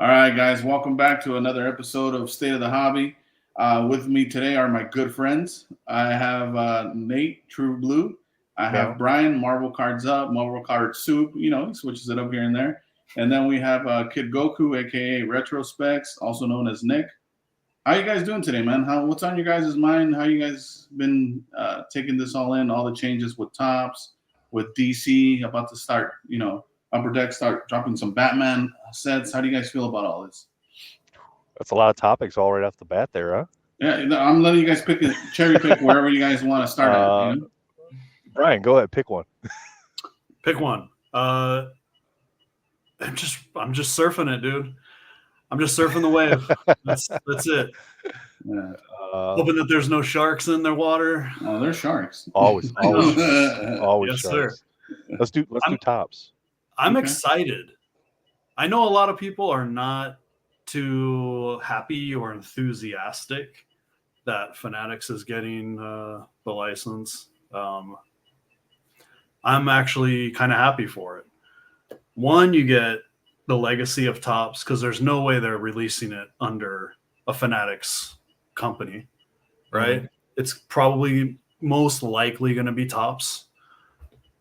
All right, guys, welcome back to another episode of State of the Hobby. With me today are my good friends. I have Nate, True Blue. I have Brian, Marvel Cards Up, Marvel Card Soup. You know, he switches it up here and there. And then we have Kid Goku, aka Retrospecs, also known as Nick. How you guys doing today, man? What's on your guys' mind? How you guys been taking this all in? All the changes with Topps, with DC about to start, Upper Deck start dropping some Batman sets. How do you guys feel about all this? That's a lot of topics all right off the bat there, huh? Yeah, I'm letting you guys cherry pick wherever you guys want to start at. Brian, go ahead, pick one. Pick one. I'm just surfing it, dude. I'm just surfing the wave. That's it. Yeah. Hoping that there's no sharks in their water. Oh, there's sharks. Always Yes, sharks. sir. Let's do Topps. I'm excited. I know a lot of people are not too happy or enthusiastic that Fanatics is getting the license. I'm actually kind of happy for it. One, you get the legacy of Topps because there's no way they're releasing it under a Fanatics company, right? It's probably most likely going to be Topps.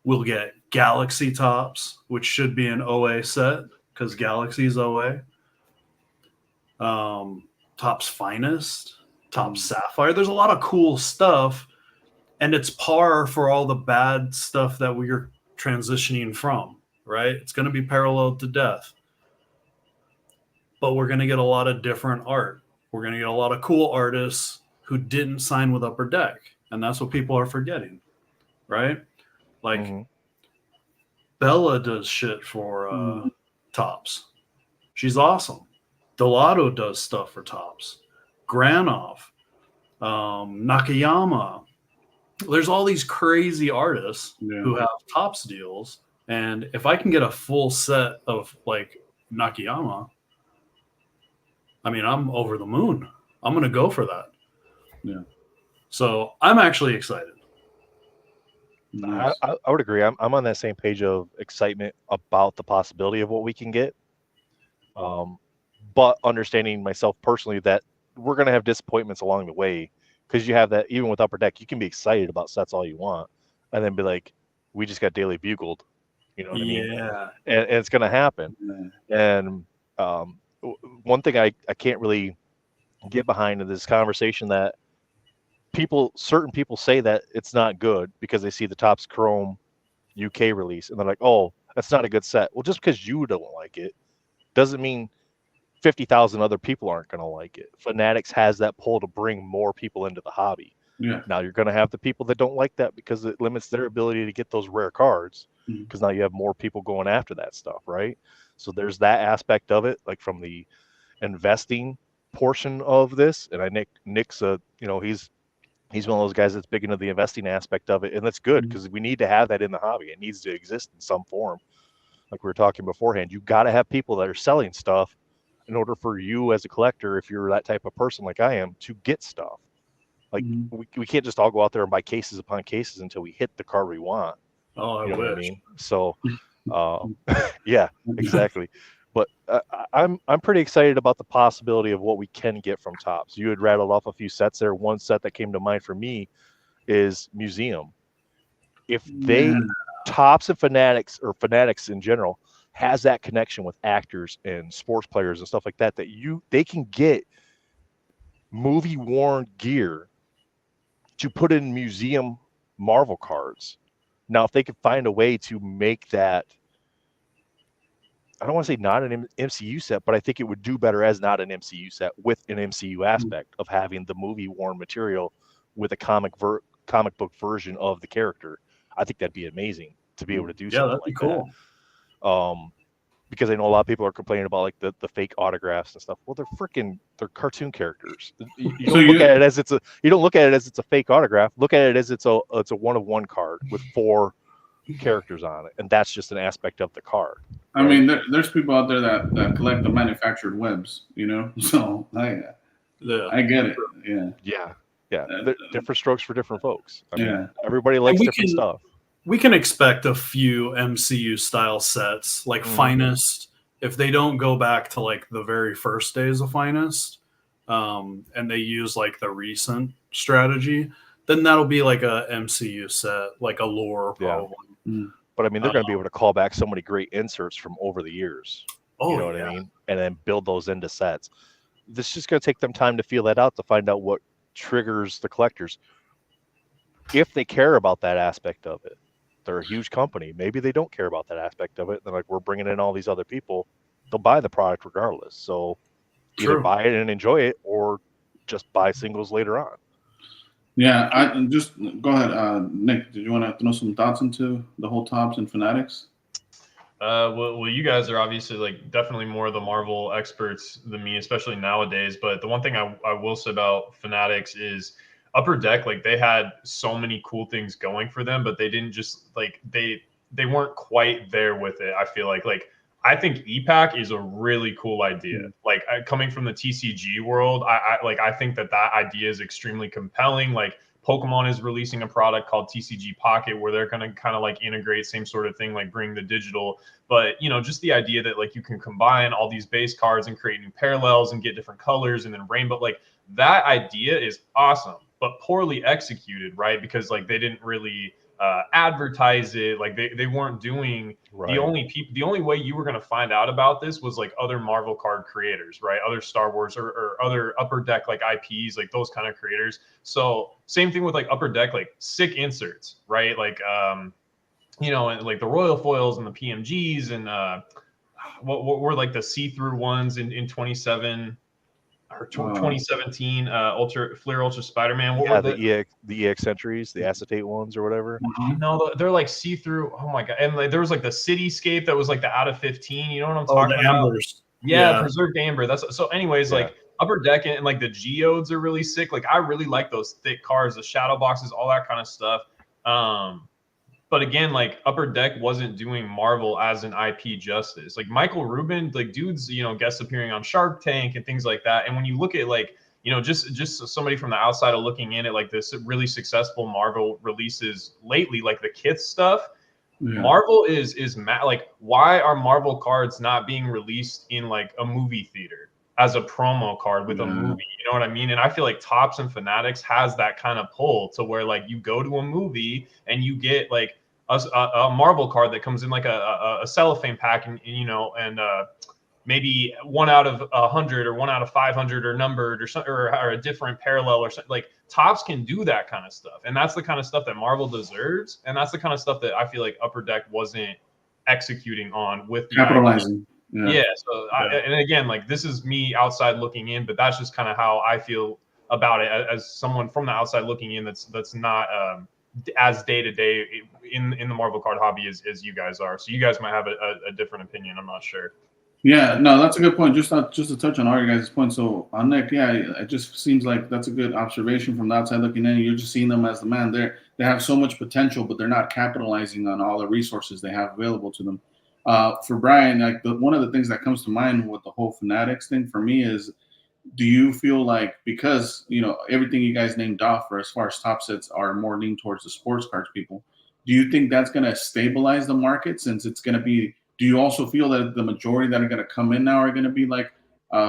We'll get Galaxy Topps, which should be an OA set because Galaxy's OA. Topps Finest, Topps Sapphire. There's a lot of cool stuff, and it's par for all the bad stuff that we're transitioning from, right? It's going to be paralleled to death. But we're going to get a lot of different art. We're going to get a lot of cool artists who didn't sign with Upper Deck, and that's what people are forgetting, right? Like Bella does shit for Topps. She's awesome. Delato does stuff for Topps. Granov, Nakayama. There's all these crazy artists who have Topps deals, and if I can get a full set of like Nakayama, I mean, I'm over the moon. I'm going to go for that. Yeah. So I'm actually excited. Nice. I would agree. I'm on that same page of excitement about the possibility of what we can get. But understanding myself personally that we're going to have disappointments along the way because you have that, even with Upper Deck, you can be excited about sets all you want and then be like, we just got daily bugled. You know what I mean? Yeah. And it's going to happen. Yeah. And one thing I can't really get behind in this conversation that certain people say that it's not good because they see the Topps Chrome UK release and they're like, oh, that's not a good set. Well, just because you don't like it doesn't mean 50,000 other people aren't going to like it. Fanatics has that pull to bring more people into the hobby. Yeah. Now you're going to have the people that don't like that because it limits their ability to get those rare cards because now you have more people going after that stuff, right? So there's that aspect of it, like from the investing portion of this. And Nick's he's one of those guys that's big into the investing aspect of it, and that's good because we need to have that in the hobby. It needs to exist in some form. Like we were talking beforehand, you got to have people that are selling stuff in order for you as a collector, if you're that type of person like I am, to get stuff. Like we can't just all go out there and buy cases upon cases until we hit the card we want. Oh, I wish. What I mean? So, yeah, exactly. But I'm pretty excited about the possibility of what we can get from Topps. You had rattled off a few sets there. One set that came to mind for me is Museum. If Topps and Fanatics, or Fanatics in general, has that connection with actors and sports players and stuff like that, they can get movie worn gear to put in museum Marvel cards. Now, if they could find a way to make that, I don't want to say not an MCU set, but I think it would do better as not an MCU set with an MCU aspect of having the movie worn material with a comic book version of the character. I think that'd be amazing to be able to do something like cool. that. Because I know a lot of people are complaining about like the fake autographs and stuff. Well, they're cartoon characters. You don't look at it as it's a fake autograph. Look at it as it's a 1-of-1 card with 4 characters on it, and that's just an aspect of the card. I mean, there's people out there that collect the manufactured webs, So I get it. Yeah. Different strokes for different folks. I mean, everybody likes different stuff. We can expect a few MCU style sets like Finest if they don't go back to like the very first days of Finest, and they use like the recent strategy, then that'll be like a MCU set, like a lore probably. But I mean, they're going to be able to call back so many great inserts from over the years. You know what I mean? And then build those into sets. This is just going to take them time to feel that out, to find out what triggers the collectors. If they care about that aspect of it, they're a huge company. Maybe they don't care about that aspect of it. They're like, we're bringing in all these other people. They'll buy the product regardless. So either buy it and enjoy it, or just buy singles later on. Yeah, I just go ahead, Nick. Did you want to throw some thoughts into the whole Topps and Fanatics? Well, you guys are obviously like definitely more of the Marvel experts than me, especially nowadays. But the one thing I will say about Fanatics is Upper Deck, like they had so many cool things going for them, but they didn't just like they weren't quite there with it. I feel like I think EPAC is a really cool idea. Like coming from the TCG world, I think that idea is extremely compelling. Like Pokemon is releasing a product called TCG Pocket where they're going to kind of like integrate same sort of thing, like bring the digital. But, just the idea that like you can combine all these base cards and create new parallels and get different colors and then rainbow, like that idea is awesome, but poorly executed, right? Because like they didn't really advertise it. Like they weren't doing the only way you were going to find out about this was like other Marvel card creators, right? Other Star Wars or other Upper Deck like IPs, like those kind of creators. So same thing with like Upper Deck, like sick inserts, right? Like and like the Royal Foils and the PMGs and what were like the see-through ones in 27 or 2017 Ultra Spider-Man. What were the EX entries, the acetate ones or whatever. No, they're like see-through. Oh my god! And like there was like the Cityscape that was like the out of 15. You know what I'm talking about? Ambers. Yeah, preserved amber. That's so. Anyways, like Upper Deck and like the geodes are really sick. Like I really like those thick cards, the shadow boxes, all that kind of stuff. But again, like Upper Deck wasn't doing Marvel as an IP justice. Like Michael Rubin, like dudes, guest appearing on Shark Tank and things like that. And when you look at like, just somebody from the outside of looking in at like this really successful Marvel releases lately, like the Kith stuff, Marvel is like, why are Marvel cards not being released in like a movie theater as a promo card with a movie? You know what I mean? And I feel like Topps and Fanatics has that kind of pull to where like you go to a movie and you get like a Marvel card that comes in like a cellophane pack and maybe 1 out of 100 or 1 out of 500 or numbered or something or a different parallel or something. Like Topps can do that kind of stuff, and that's the kind of stuff that Marvel deserves, and that's the kind of stuff that I feel like Upper Deck wasn't executing on with the capitalizing. And again, like this is me outside looking in, but that's just kind of how I feel about it as someone from the outside looking in. That's not as day to day in the Marvel card hobby as you guys are. So you guys might have a different opinion. I'm not sure. Yeah, no, that's a good point. Just to touch on all your guys' points. So on Nick, it just seems like that's a good observation from the outside looking in. You're just seeing them as the man. They have so much potential, but they're not capitalizing on all the resources they have available to them. For Brian, like one of the things that comes to mind with the whole Fanatics thing for me is, do you feel like because everything you guys named off for as far as top sets are more leaned towards the sports cards people, do you think that's going to stabilize the market since it's going to be? Do you also feel that the majority that are going to come in now are going to be like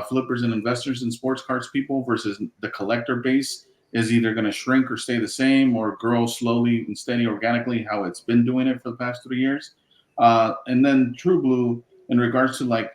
flippers and investors and sports cards people versus the collector base is either going to shrink or stay the same or grow slowly and steady organically how it's been doing it for the past 3 years? And then True Blue, in regards to like,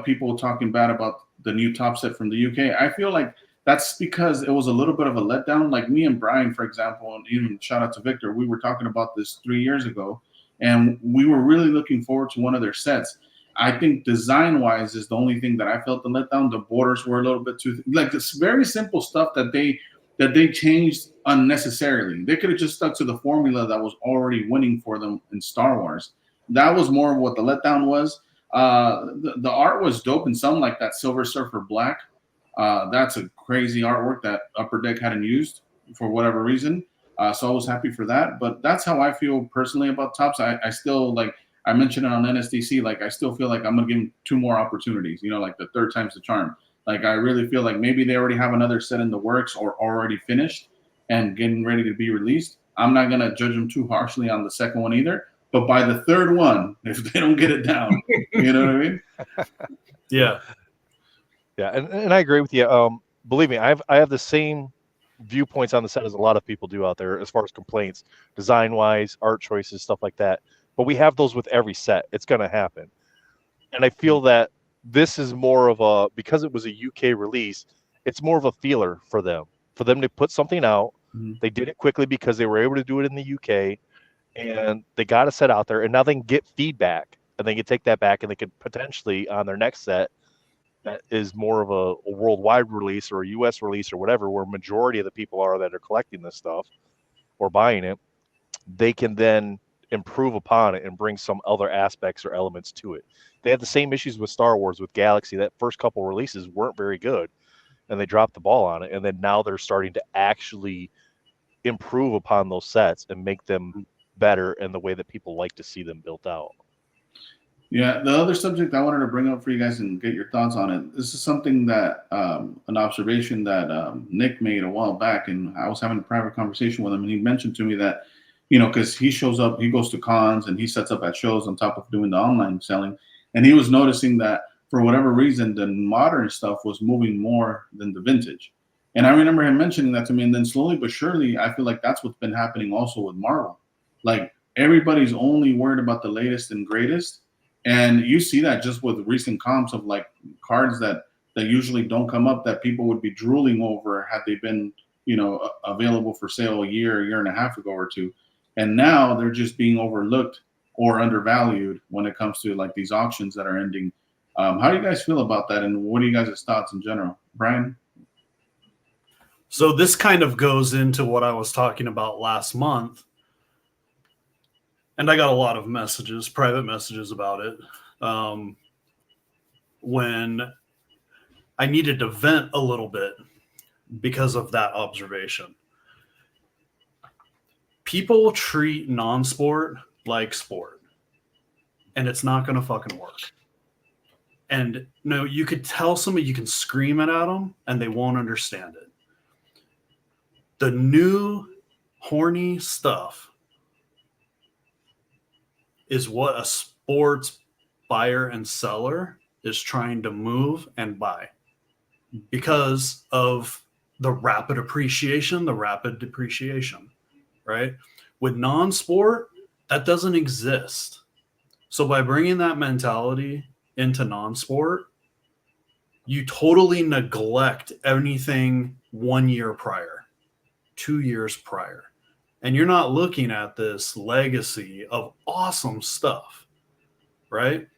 people talking bad about the new top set from the UK, I feel like that's because it was a little bit of a letdown. Like me and Brian, for example, and even shout out to Victor, we were talking about this 3 years ago, and we were really looking forward to one of their sets. I think design-wise is the only thing that I felt the letdown. The borders were a little bit too like this very simple stuff that they changed unnecessarily. They could have just stuck to the formula that was already winning for them in Star Wars. That was more of what the letdown was. The art was dope in some, like that Silver Surfer Black. That's a crazy artwork that Upper Deck hadn't used for whatever reason. So I was happy for that. But that's how I feel personally about Topps. I still, like I mentioned it on NSDC, like I still feel like I'm going to give them 2 more opportunities, like the third time's the charm. Like I really feel like maybe they already have another set in the works or already finished and getting ready to be released. I'm not going to judge them too harshly on the second one either. But by the third one, if they don't get it down, You know what I mean? Yeah. Yeah, and I agree with you. Believe me, I have the same viewpoints on the set as a lot of people do out there as far as complaints, design wise, art choices, stuff like that. But we have those with every set. It's going to happen. And I feel that this is more of a, because it was a UK release, it's more of a feeler for them to put something out. They did it quickly because they were able to do it in the UK, and they got a set out there, and now they can get feedback, and they can take that back, and they could potentially on their next set that is more of a worldwide release or a US release or whatever, where majority of the people are that are collecting this stuff or buying it, they can then improve upon it and bring some other aspects or elements to it. They had the same issues with Star Wars with Galaxy. That first couple releases weren't very good, and they dropped the ball on it. And then now they're starting to actually improve upon those sets and make them better in the way that people like to see them built out. Yeah, the other subject I wanted to bring up for you guys and get your thoughts on it. This is something that an observation that Nick made a while back, and I was having a private conversation with him, and he mentioned to me that, because he shows up, he goes to cons and he sets up at shows on top of doing the online selling, and he was noticing that for whatever reason, the modern stuff was moving more than the vintage. And I remember him mentioning that to me, and then slowly but surely, I feel like that's what's been happening also with Marvel. Like everybody's only worried about the latest and greatest. And you see that just with recent comps of like cards that usually don't come up that people would be drooling over had they been, available for sale a year and a half ago or two. And now they're just being overlooked or undervalued when it comes to like these auctions that are ending. How do you guys feel about that? And what are you guys' thoughts in general? Brian? So this kind of goes into what I was talking about last month. And I got a lot of messages, private messages about it, when I needed to vent a little bit because of that observation. People treat non-sport like sport, and it's not going to fucking work. And no, you could tell somebody, you can scream it at them, and they won't understand it. The new horny stuff is what a sports buyer and seller is trying to move and buy because of the rapid appreciation, the rapid depreciation, right? With non-sport, that doesn't exist. So by bringing that mentality into non-sport, you totally neglect anything 1 year prior, 2 years prior. And you're not looking at this legacy of awesome stuff, right?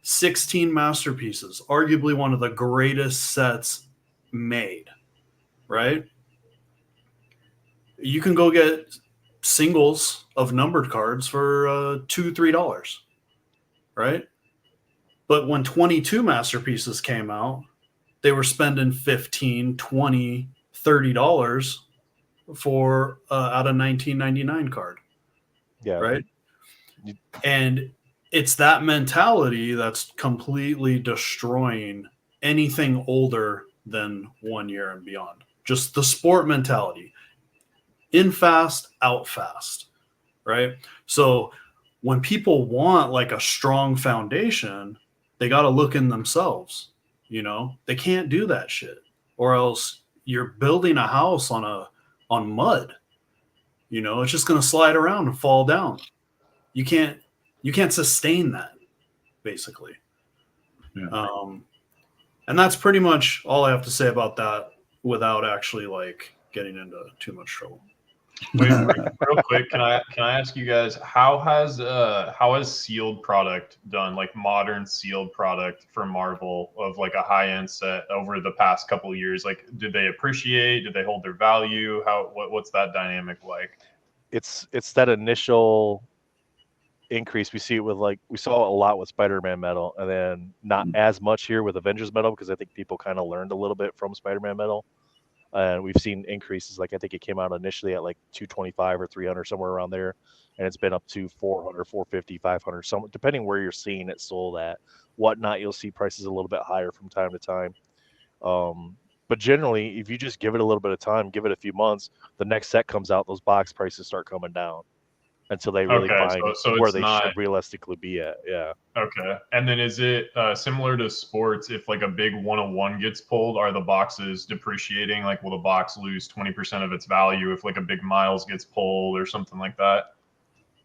16 masterpieces, arguably one of the greatest sets made, right? You can go get singles of numbered cards for $2-3, right? But when 22 masterpieces came out, they were spending $15, $20, $30 for out of 1999 card. Yeah. Right. And it's that mentality that's completely destroying anything older than 1 year and beyond. Just the sport mentality. In fast, out fast. Right. So when people want like a strong foundation, they got to look in themselves. They can't do that shit, or else you're building a house on mud. It's just going to slide around and fall down. You can't sustain that, basically. Yeah. And that's pretty much all I have to say about that without actually like getting into too much trouble. Wait, real quick, can I ask you guys how has sealed product done, like modern sealed product for Marvel of like a high end set over the past couple of years? Like, did they appreciate? Did they hold their value? What's that dynamic like? It's that initial increase. We see it with we saw a lot with Spider-Man metal, and then not as much here with Avengers metal because I think people kind of learned a little bit from Spider-Man metal. And we've seen increases. Like I think it came out initially at like 225 or 300, somewhere around there, and it's been up to 400, 450, 500, some depending where you're seeing it sold at. Whatnot, you'll see prices a little bit higher from time to time. But generally, if you just give it a little bit of time, give it a few months, the next set comes out, those box prices start coming down. until they really Okay, find so where it's they not should realistically be at. Yeah. okay. And then is it similar to sports? If like a big 101 gets pulled, are the boxes depreciating? Like, will the box lose 20% of its value if like a big Miles gets pulled or something like that?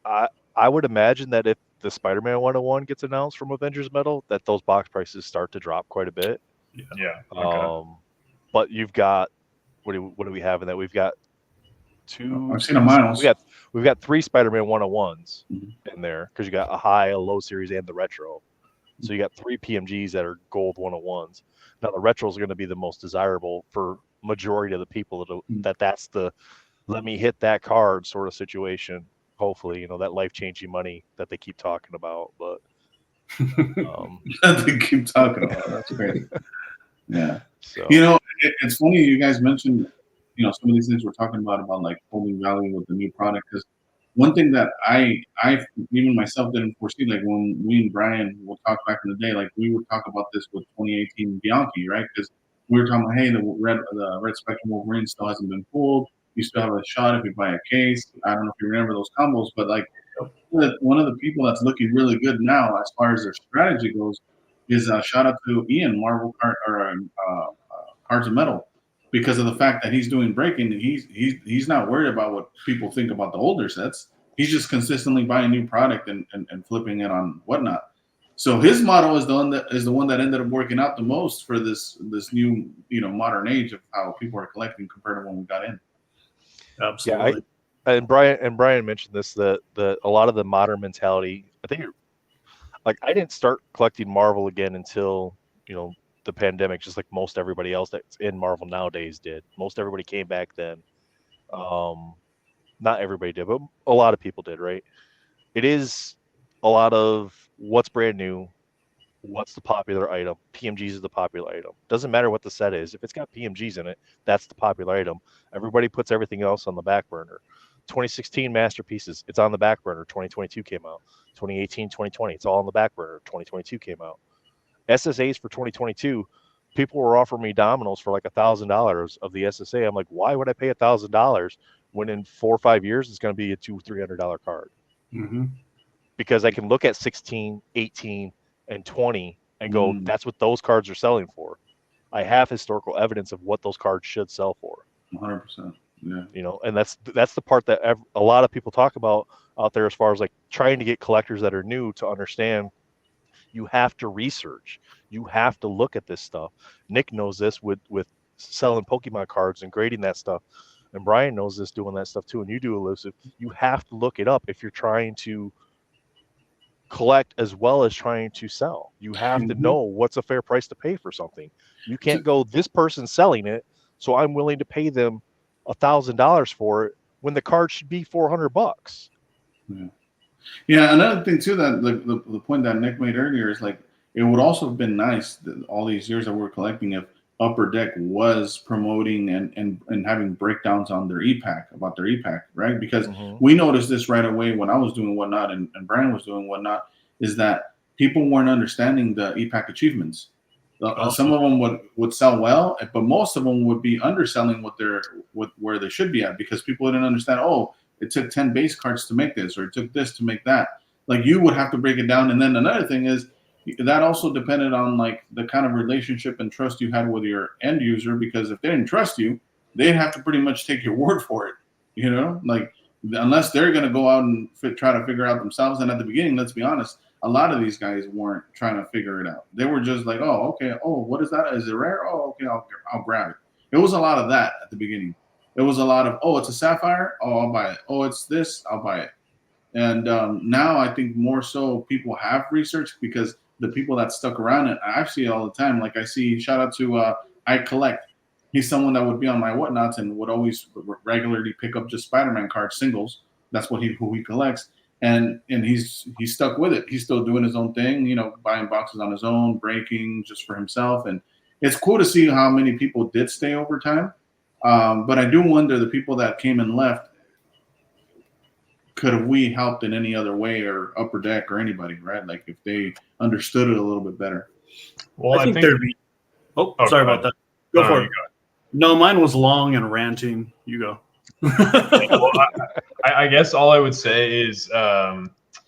I would imagine that if the Spider-Man 101 gets announced from Avengers Metal, that those box prices start to drop quite a bit. Yeah. Okay. But you've got what do we have in that? We've got I've seen a Miles. We've got 3 Spider-Man 101s Mhm. in there because you got a high, a low series, and the retro. So you got 3 PMGs that are gold 101s. Now the retros are going to be the most desirable for majority of the people that's the let me hit that card sort of situation. Hopefully, that life-changing money that they keep talking about. But They keep talking about it. That's great. Yeah. so It's funny you guys mentioned, some of these things we're talking about like holding value with the new product. Because one thing that I even myself didn't foresee, like when we and Brian will talk back in the day, like we would talk about this with 2018 Bianchi, right? Because we were talking about, hey, the red Spectrum Wolverine still hasn't been pulled. You still have a shot if you buy a case. I don't know if you remember those combos, but like one of the people that's looking really good now as far as their strategy goes is shout out to Ian Cards of Metal, because of the fact that he's doing breaking. He's not worried about what people think about the older sets. He's just consistently buying new product and flipping it on whatnot. So his model is the one that ended up working out the most for this new modern age of how people are collecting compared to when we got in. Absolutely. And Brian mentioned this that a lot of the modern mentality. I think I didn't start collecting Marvel again until the pandemic, just like most everybody else that's in Marvel nowadays did. Most everybody came back then. Not everybody did, but a lot of people did, right? It is a lot of what's brand new, what's the popular item. PMGs is the popular item. Doesn't matter what the set is. If it's got PMGs in it, that's the popular item. Everybody puts everything else on the back burner. 2016 masterpieces, it's on the back burner. 2022 came out. 2018, 2020, it's all on the back burner. 2022 came out. SSAs for 2022, people were offering me dominoes for like $1,000 of the SSA. I'm like, why would I pay $1,000 when in 4 or 5 years it's going to be a $200-300 card? Mm-hmm. Because I can look at 16, 18, and 20 and go, that's what those cards are selling for. I have historical evidence of what those cards should sell for. 100%. Yeah. And that's the part that a lot of people talk about out there as far as like trying to get collectors that are new to understand. You have to research. You have to look at this stuff. Nick knows this with selling Pokemon cards and grading that stuff. And Brian knows this doing that stuff too. And you do, Elusive. You have to look it up if you're trying to collect as well as trying to sell. You have to know what's a fair price to pay for something. You can't go, this person's selling it, so I'm willing to pay them $1,000 for it when the card should be $400. Yeah, another thing too, that the point that Nick made earlier is like, it would also have been nice that all these years that we're collecting if Upper Deck was promoting and having breakdowns on their e-pack, about their e-pack, right? Because we noticed this right away when I was doing whatnot and Brian was doing whatnot, is that people weren't understanding the e-pack achievements. Some of them would sell well, but most of them would be underselling where they should be at, because people didn't understand, it took 10 base cards to make this, or it took this to make that. Like, you would have to break it down. And then another thing is that also depended on like the kind of relationship and trust you had with your end user, because if they didn't trust you, they'd have to pretty much take your word for it, like, unless they're going to go out and try to figure out themselves. And at the beginning, let's be honest, a lot of these guys weren't trying to figure it out. They were just like, oh, okay. Oh, what is that? Is it rare? Oh, okay. I'll grab it. It was a lot of that at the beginning. It was a lot of, oh, it's a sapphire. Oh, I'll buy it. Oh, it's this. I'll buy it. And now I think more so people have researched, because the people that stuck around it, I see it all the time. Like, I see, shout out to I Collect. He's someone that would be on my whatnots and would always regularly pick up just Spider-Man cards, singles. That's who he collects. And he's stuck with it. He's still doing his own thing, buying boxes on his own, breaking just for himself. And it's cool to see how many people did stay over time. But I do wonder, the people that came and left, could have we helped in any other way, or Upper Deck or anybody, right? Like, if they understood it a little bit better. Well, I think there'd be. Oh, sorry about that. Go for it. No, mine was long and ranting. You go. Well, I guess all I would say is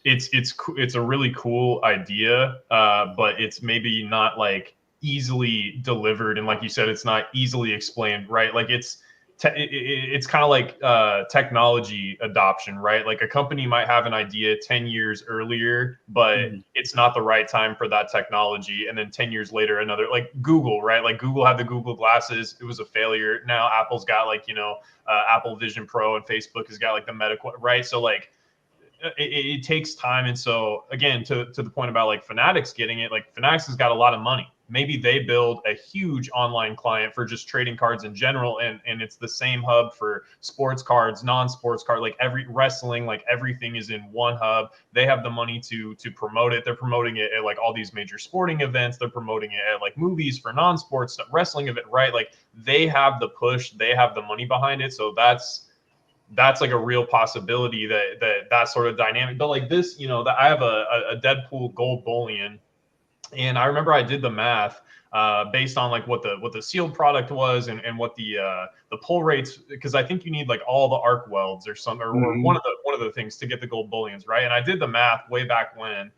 it's a really cool idea, but it's maybe not like easily delivered, and like you said, it's not easily explained, right? Like it's kind of like technology adoption, right? Like a company might have an idea 10 years earlier, but it's not the right time for that technology. And then 10 years later, another, like Google, right? Like Google had the Google glasses. It was a failure. Now Apple's got like, Apple Vision Pro, and Facebook has got like the Meta, right? So like it takes time. And so again, to the point about like Fanatics getting it, like Fanatics has got a lot of money. Maybe they build a huge online client for just trading cards in general, and it's the same hub for sports cards, non-sports card, like every wrestling, like everything is in one hub. They have the money to promote it. They're promoting it at like all these major sporting events. They're promoting it at like movies for non-sports stuff, wrestling event, right? Like they have the push, they have the money behind it. So that's like a real possibility that sort of dynamic. But like this, that I have a Deadpool gold bullion, and I remember I did the math based on like what the sealed product was, and what the pull rates, because I think you need like all the arc welds or some, or one of the things to get the gold bullions, right? And I did the math way back when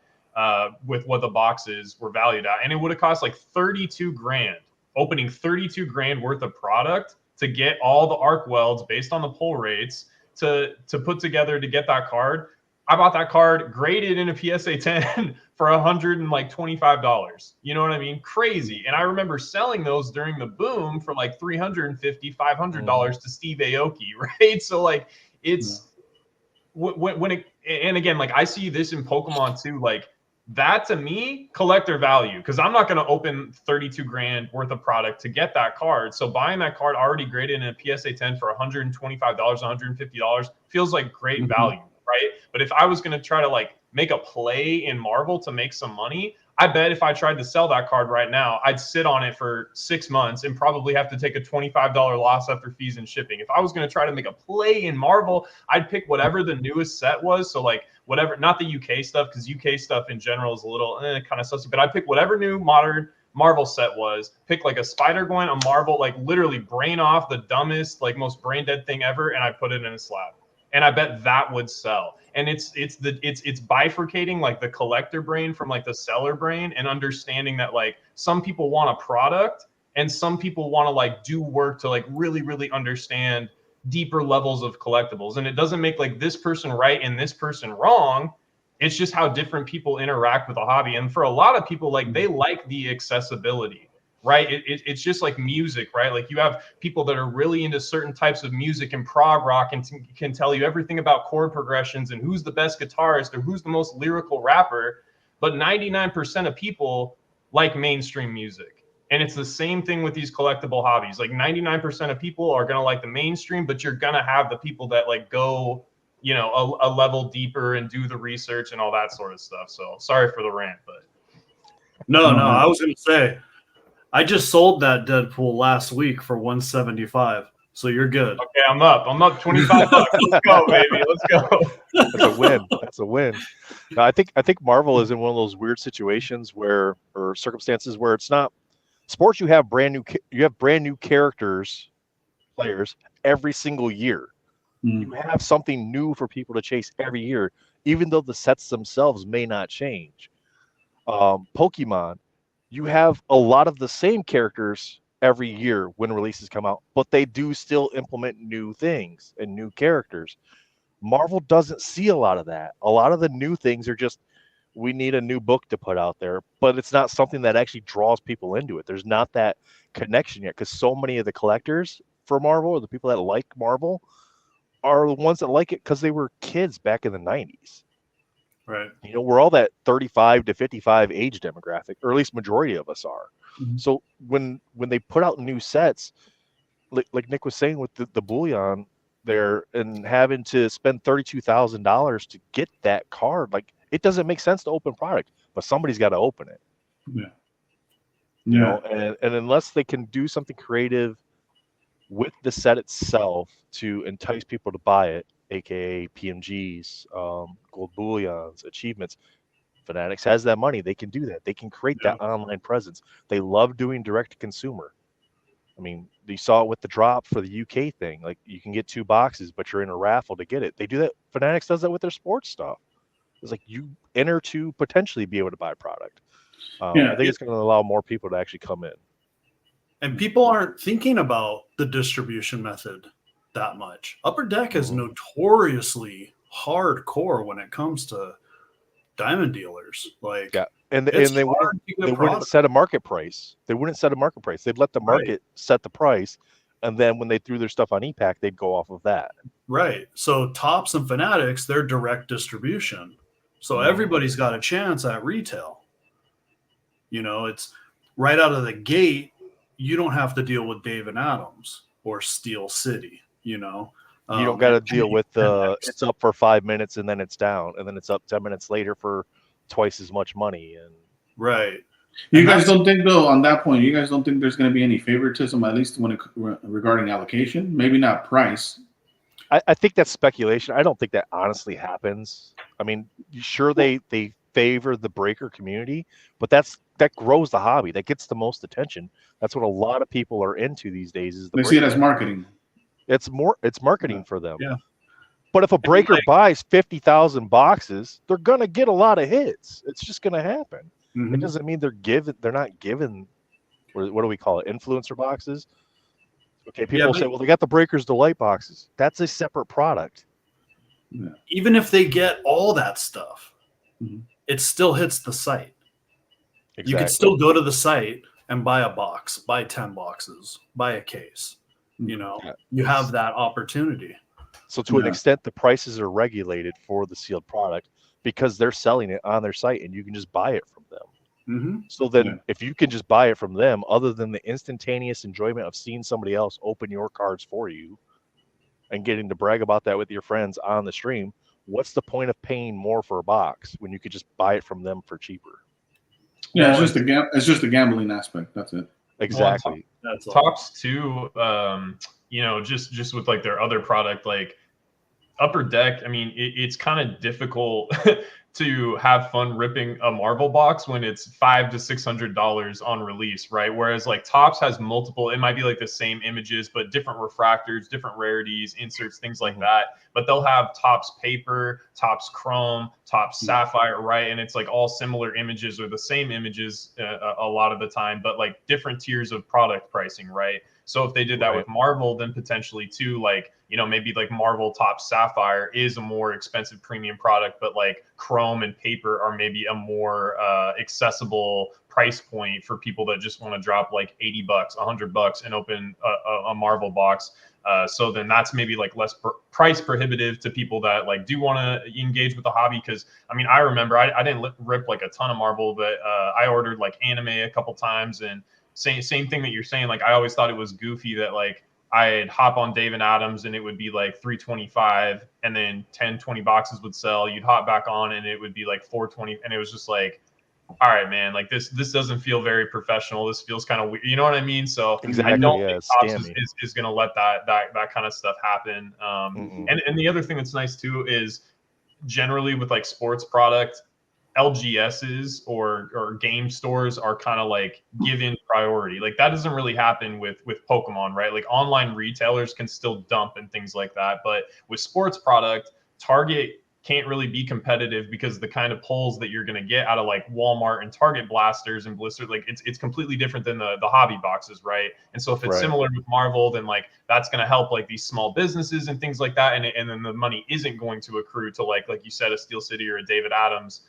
with what the boxes were valued at, and it would have cost like 32 grand, opening 32 grand worth of product to get all the arc welds based on the pull rates to put together to get that card. I bought that card graded in a PSA 10 for $125. You know what I mean? Crazy. And I remember selling those during the boom for like $350, $500 to Steve Aoki, right? So like it's when it, and again, like I see this in Pokemon too, like that to me, collector value, because I'm not going to open 32 grand worth of product to get that card. So buying that card already graded in a PSA 10 for $125, $150 feels like great value, right? But if I was going to try to like make a play in Marvel to make some money, I bet if I tried to sell that card right now, I'd sit on it for 6 months and probably have to take a $25 loss after fees and shipping. If I was going to try to make a play in Marvel, I'd pick whatever the newest set was. So like whatever, not the UK stuff, because UK stuff in general is a little kind of sussy, but I'd pick whatever new modern Marvel set was, pick like a Spider-Gwen, a Marvel, like literally brain off the dumbest, like most brain dead thing ever, and I put it in a slab. And I bet that would sell. And it's bifurcating like the collector brain from like the seller brain, and understanding that like some people want a product and some people want to like do work to like really, really understand deeper levels of collectibles. And it doesn't make like this person right and this person wrong. It's just how different people interact with a hobby. And for a lot of people, like they like the accessibility, right? It's just like music, right? Like you have people that are really into certain types of music and prog rock and can tell you everything about chord progressions and who's the best guitarist or who's the most lyrical rapper. But 99% of people like mainstream music. And it's the same thing with these collectible hobbies. Like 99% of people are going to like the mainstream, but you're going to have the people that like go, a level deeper and do the research and all that sort of stuff. So sorry for the rant, but. No, I was going to say, I just sold that Deadpool last week for $175, so you're good. Okay, I'm up 25 bucks. Let's go, baby. Let's go. That's a win. That's a win. Now, I think Marvel is in one of those weird situations or circumstances where it's not sports. You have brand new characters, players every single year. You have something new for people to chase every year, even though the sets themselves may not change. Pokemon, you have a lot of the same characters every year when releases come out, but they do still implement new things and new characters. Marvel doesn't see a lot of that. A lot of the new things are just, we need a new book to put out there, but it's not something that actually draws people into it. There's not that connection yet, because so many of the collectors for Marvel, or the people that like Marvel, are the ones that like it because they were kids back in the 90s. Right. We're all that 35 to 55 age demographic, or at least majority of us are. So when they put out new sets, like Nick was saying with the bullion there, and having to spend $32,000 to get that card, like it doesn't make sense to open product, but somebody's got to open it. And unless they can do something creative with the set itself to entice people to buy it, aka PMGs, gold bullions, achievements, Fanatics has that money. They can do that. They can create that online presence. They love doing direct to consumer. I mean, you saw it with the drop for the UK thing. Like, you can get 2 boxes, but you're in a raffle to get it. They do that. Fanatics does that with their sports stuff. It's like you enter to potentially be able to buy product. I think it's going to allow more people to actually come in. And people aren't thinking about the distribution method that much. Upper Deck is notoriously hardcore when it comes to diamond dealers. Like, yeah, and they wouldn't set a market price. They wouldn't set a market price. They'd let the market set the price, and then when they threw their stuff on ePack, they'd go off of that. Right. So Tops and Fanatics, they're direct distribution. So everybody's got a chance at retail. You know, it's right out of the gate. You don't have to deal with Dave and Adams or Steel City. You know, you don't got to deal with it's up for 5 minutes and then it's down, and then it's up 10 minutes later for twice as much money. And you guys don't think, though, on that point, you guys don't think there's going to be any favoritism, at least when regarding allocation? Maybe not price. I think that's speculation. I don't think that honestly happens. I mean, sure, they favor the breaker community, but that grows the hobby. That gets the most attention. That's what a lot of people are into these days. Is they see it as marketing. It's marketing for them. Yeah. But if a breaker buys 50,000 boxes, they're gonna get a lot of hits. It's just gonna happen. It doesn't mean they're not given. What do we call it? Influencer boxes. Okay, people say, well, they got the Breakers Delight boxes. That's a separate product. Yeah. Even if they get all that stuff, it still hits the site. Exactly. You can still go to the site and buy a box, buy 10 boxes, buy a case. You know, you have that opportunity. So to an extent, the prices are regulated for the sealed product because they're selling it on their site and you can just buy it from them. So then if you can just buy it from them, other than the instantaneous enjoyment of seeing somebody else open your cards for you and getting to brag about that with your friends on the stream, what's the point of paying more for a box when you could just buy it from them for cheaper? Yeah, it's just a gambling aspect. That's it. Exactly. That's Tops too. You know, just with like their other product, like Upper Deck. I mean, it's kind of difficult to have fun ripping a Marvel box when it's $500 to $600 on release, right? Whereas like Tops has multiple, it might be like the same images, but different refractors, different rarities, inserts, things like that. But they'll have Tops paper, Tops chrome, Tops sapphire, right? And it's like all similar images or the same images a lot of the time, but like different tiers of product pricing, right? So if they did that with Marvel, then potentially too, like, you know, maybe like Marvel Tops Sapphire is a more expensive premium product, but like chrome and paper are maybe a more accessible price point for people that just want to drop like $80, $100 and open a Marvel box. So then that's maybe like less price prohibitive to people that like do want to engage with the hobby. Cause I mean, I remember I didn't rip like a ton of Marvel, but I ordered like anime a couple times, and same thing that you're saying. Like, I always thought it was goofy that like I'd hop on Dave and Adams and it would be like $325 and then 20 boxes would sell. You'd hop back on and it would be like $420. And it was just like, all right, man, like this doesn't feel very professional. This feels kind of weird. You know what I mean? So I don't think Tops is going to let that kind of stuff happen. And the other thing that's nice too is generally with like sports product, LGSs or game stores are kind of like given priority. Like that doesn't really happen with Pokemon, right? Like online retailers can still dump and things like that. But with sports product, Target can't really be competitive because the kind of pulls that you're going to get out of like Walmart and Target blasters and blisters, like it's completely different than the hobby boxes, right? And so if it's similar with Marvel, then like that's going to help like these small businesses and things like that. And then the money isn't going to accrue to like you said, a Steel City or a David Adams.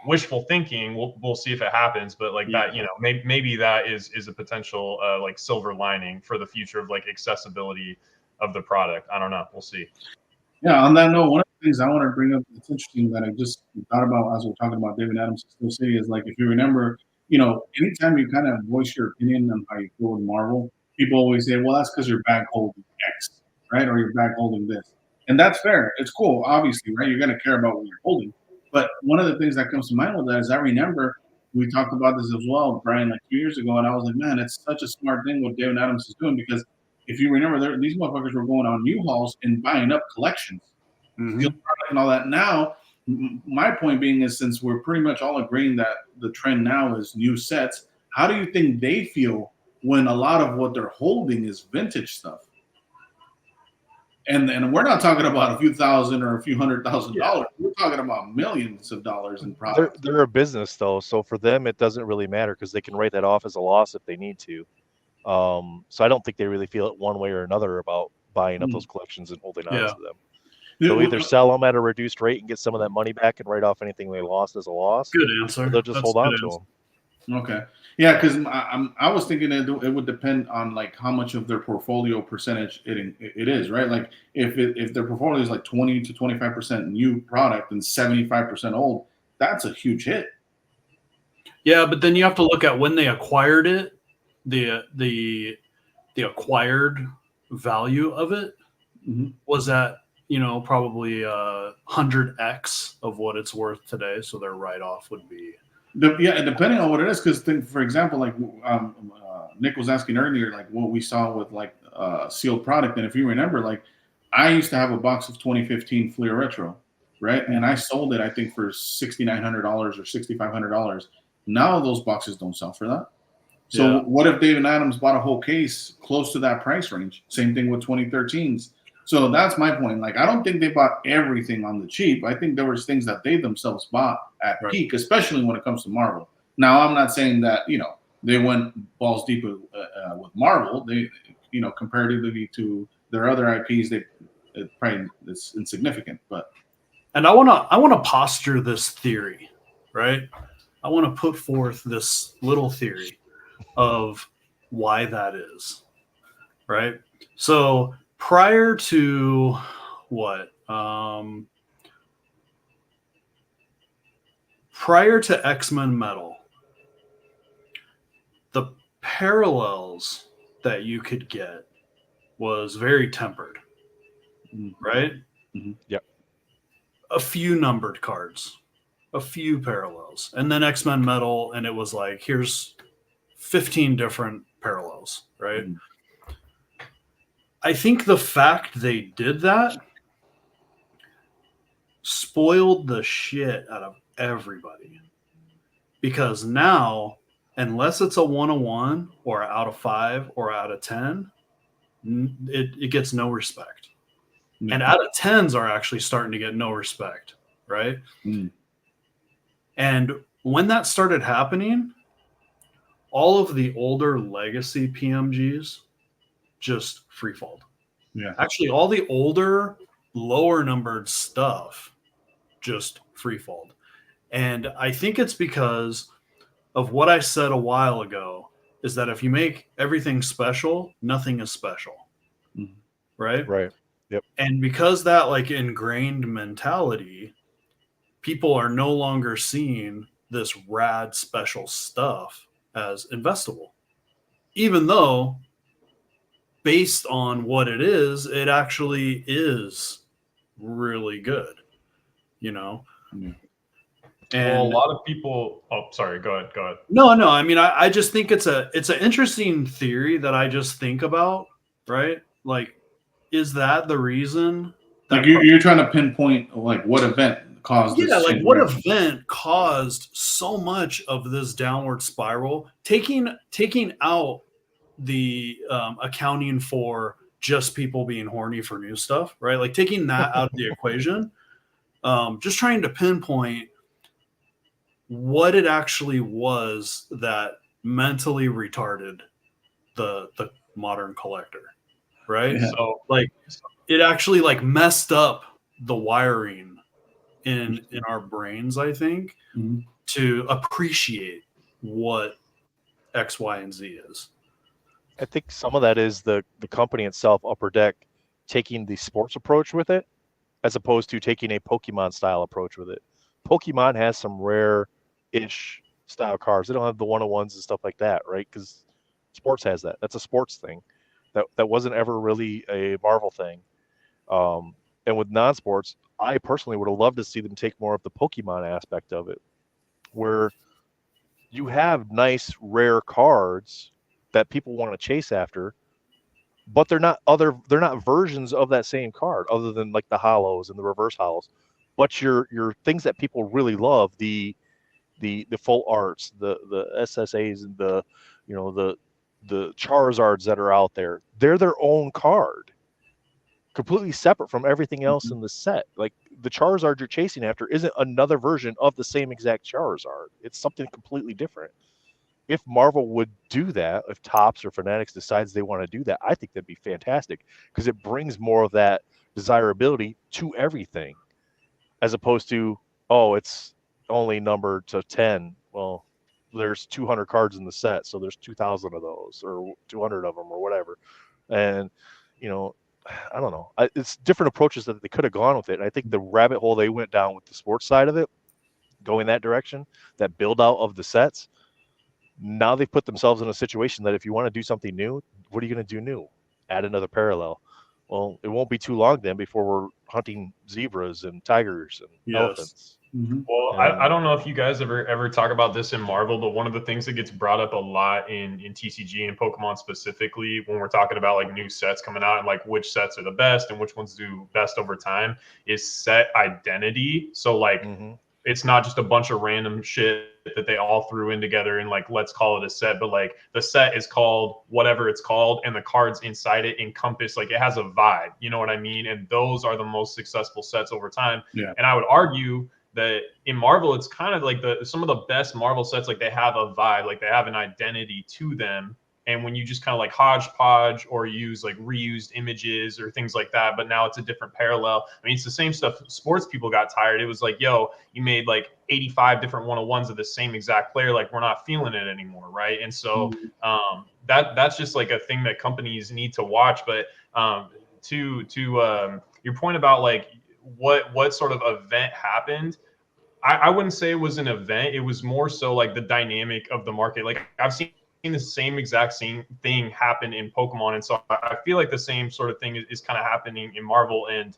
Wishful thinking. We'll see if it happens, but like that, you know, maybe that is a potential like silver lining for the future of like accessibility of the product. I don't know. We'll see. Yeah. On that note, one of the things I want to bring up that's interesting that I just thought about as we're talking about David Adams and Steel City is like, if you remember, you know, anytime you kind of voice your opinion on how you feel with Marvel, people always say, well, that's because you're back holding X, right? Or you're back holding this. And that's fair. It's cool, obviously, right? You're going to care about what you're holding. But one of the things that comes to mind with that is I remember we talked about this as well, Brian, like 2 years ago, and I was like, man, it's such a smart thing what David Adams is doing, because if you remember, these motherfuckers were going on U-Hauls and buying up collections, steel product and all that. Now, my point being is, since we're pretty much all agreeing that the trend now is new sets, how do you think they feel when a lot of what they're holding is vintage stuff. And we're not talking about a few thousand or a few $100,000. We're talking about millions of dollars in products. They're a business though, so for them it doesn't really matter because they can write that off as a loss if they need to. So I don't think they really feel it one way or another about buying up those collections and holding on to them. They'll either sell them at a reduced rate and get some of that money back and write off anything they lost as a loss. Good answer. Or they'll just hold on to them. Okay. Yeah, because I was thinking it would depend on like how much of their portfolio percentage it is, right? Like if their portfolio is like 20 to 25% new product and 75% old, that's a huge hit. Yeah, but then you have to look at when they acquired it, the acquired value of it was at, you know, probably 100x of what it's worth today. So their write-off would be. Yeah, depending on what it is, because for example, like Nick was asking earlier, like what we saw with like sealed product, and if you remember, like I used to have a box of 2015 Fleer Retro, right, and I sold it I think for $6,900 or $6,500. Now those boxes don't sell for that. So what if David Adams bought a whole case close to that price range? Same thing with 2013s. So that's my point. Like, I don't think they bought everything on the cheap. I think there was things that they themselves bought at peak, especially when it comes to Marvel. Now, I'm not saying that, you know, they went balls deep with Marvel. They, you know, comparatively to their other IPs, it's insignificant. But and I wanna posture this theory, right? I want to put forth this little theory of why that is, right? So prior to what? Prior to X-Men Metal, the parallels that you could get was very tempered, right? Yep. A few numbered cards, a few parallels, and then X-Men Metal, and it was like, here's 15 different parallels, right? I think the fact they did that spoiled the shit out of everybody, because now, unless it's a 101 or out of 5 or out of 10, it gets no respect. And out of 10s are actually starting to get no respect, right? And when that started happening, all of the older legacy PMGs just freefalled. Yeah. Actually, all the older, lower numbered stuff just freefalled. And I think it's because of what I said a while ago, is that if you make everything special, nothing is special. Right? Right. Yep. And because that like ingrained mentality, people are no longer seeing this rad special stuff as investable, even though based on what it is, it actually is really good, you know? Yeah. And well, a lot of people, oh, sorry, go ahead. No, I mean, I just think it's an interesting theory that I just think about, right? Like, is that the reason? Like you're trying to pinpoint like what event caused this? Yeah, like what event caused so much of this downward spiral? Taking out the accounting for just people being horny for new stuff, right? Like taking that out of the equation, just trying to pinpoint what it actually was that mentally retarded the modern collector, right? Yeah. So like it actually like messed up the wiring in our brains, I think, to appreciate what X, Y, and Z is. I think some of that is the company itself, Upper Deck, taking the sports approach with it, as opposed to taking a Pokemon style approach with it. Pokemon has some rare-ish style cards. They don't have the 101s and stuff like that, right? Because sports has that. That's a sports thing. That wasn't ever really a Marvel thing. And with non-sports, I personally would have loved to see them take more of the Pokemon aspect of it, where you have nice, rare cards that people want to chase after, but they're not versions of that same card, other than like the hollows and the reverse hollows. But your things that people really love, the full arts, the SSAs, and the the Charizards that are out there, they're their own card, completely separate from everything else in the set. Like the Charizard you're chasing after isn't another version of the same exact Charizard. It's something completely different. If Marvel would do that, if Topps or Fanatics decides they want to do that, I think that'd be fantastic because it brings more of that desirability to everything, as opposed to, oh, it's only numbered to 10. Well, there's 200 cards in the set, so there's 2,000 of those or 200 of them or whatever. And, you know, I don't know. It's different approaches that they could have gone with it. And I think the rabbit hole they went down with the sports side of it, going that direction, that build out of the sets, now they've put themselves in a situation that if you want to do something new, what are you going to do new? Add another parallel. Well, it won't be too long then before we're hunting zebras and tigers and elephants. Well, I don't know if you guys ever talk about this in Marvel, but one of the things that gets brought up a lot in TCG and Pokemon specifically when we're talking about like new sets coming out and like which sets are the best and which ones do best over time is set identity. So like it's not just a bunch of random shit that they all threw in together and like let's call it a set, but like the set is called whatever it's called and the cards inside it encompass, like it has a vibe, you know what I mean? And those are the most successful sets over time. And I would argue that in Marvel, it's kind of like some of the best Marvel sets, like they have a vibe, like they have an identity to them. And when you just kind of like hodgepodge or use like reused images or things like that, but now it's a different parallel. I mean, it's the same stuff. Sports people got tired. It was like, yo, you made like 85 different 101s of the same exact player. Like we're not feeling it anymore, right? And so that's just like a thing that companies need to watch. But to your point about like what sort of event happened, I wouldn't say it was an event. It was more so like the dynamic of the market. Like I've seen the same exact same thing happen in Pokemon. And so I feel like the same sort of thing is kind of happening in Marvel. And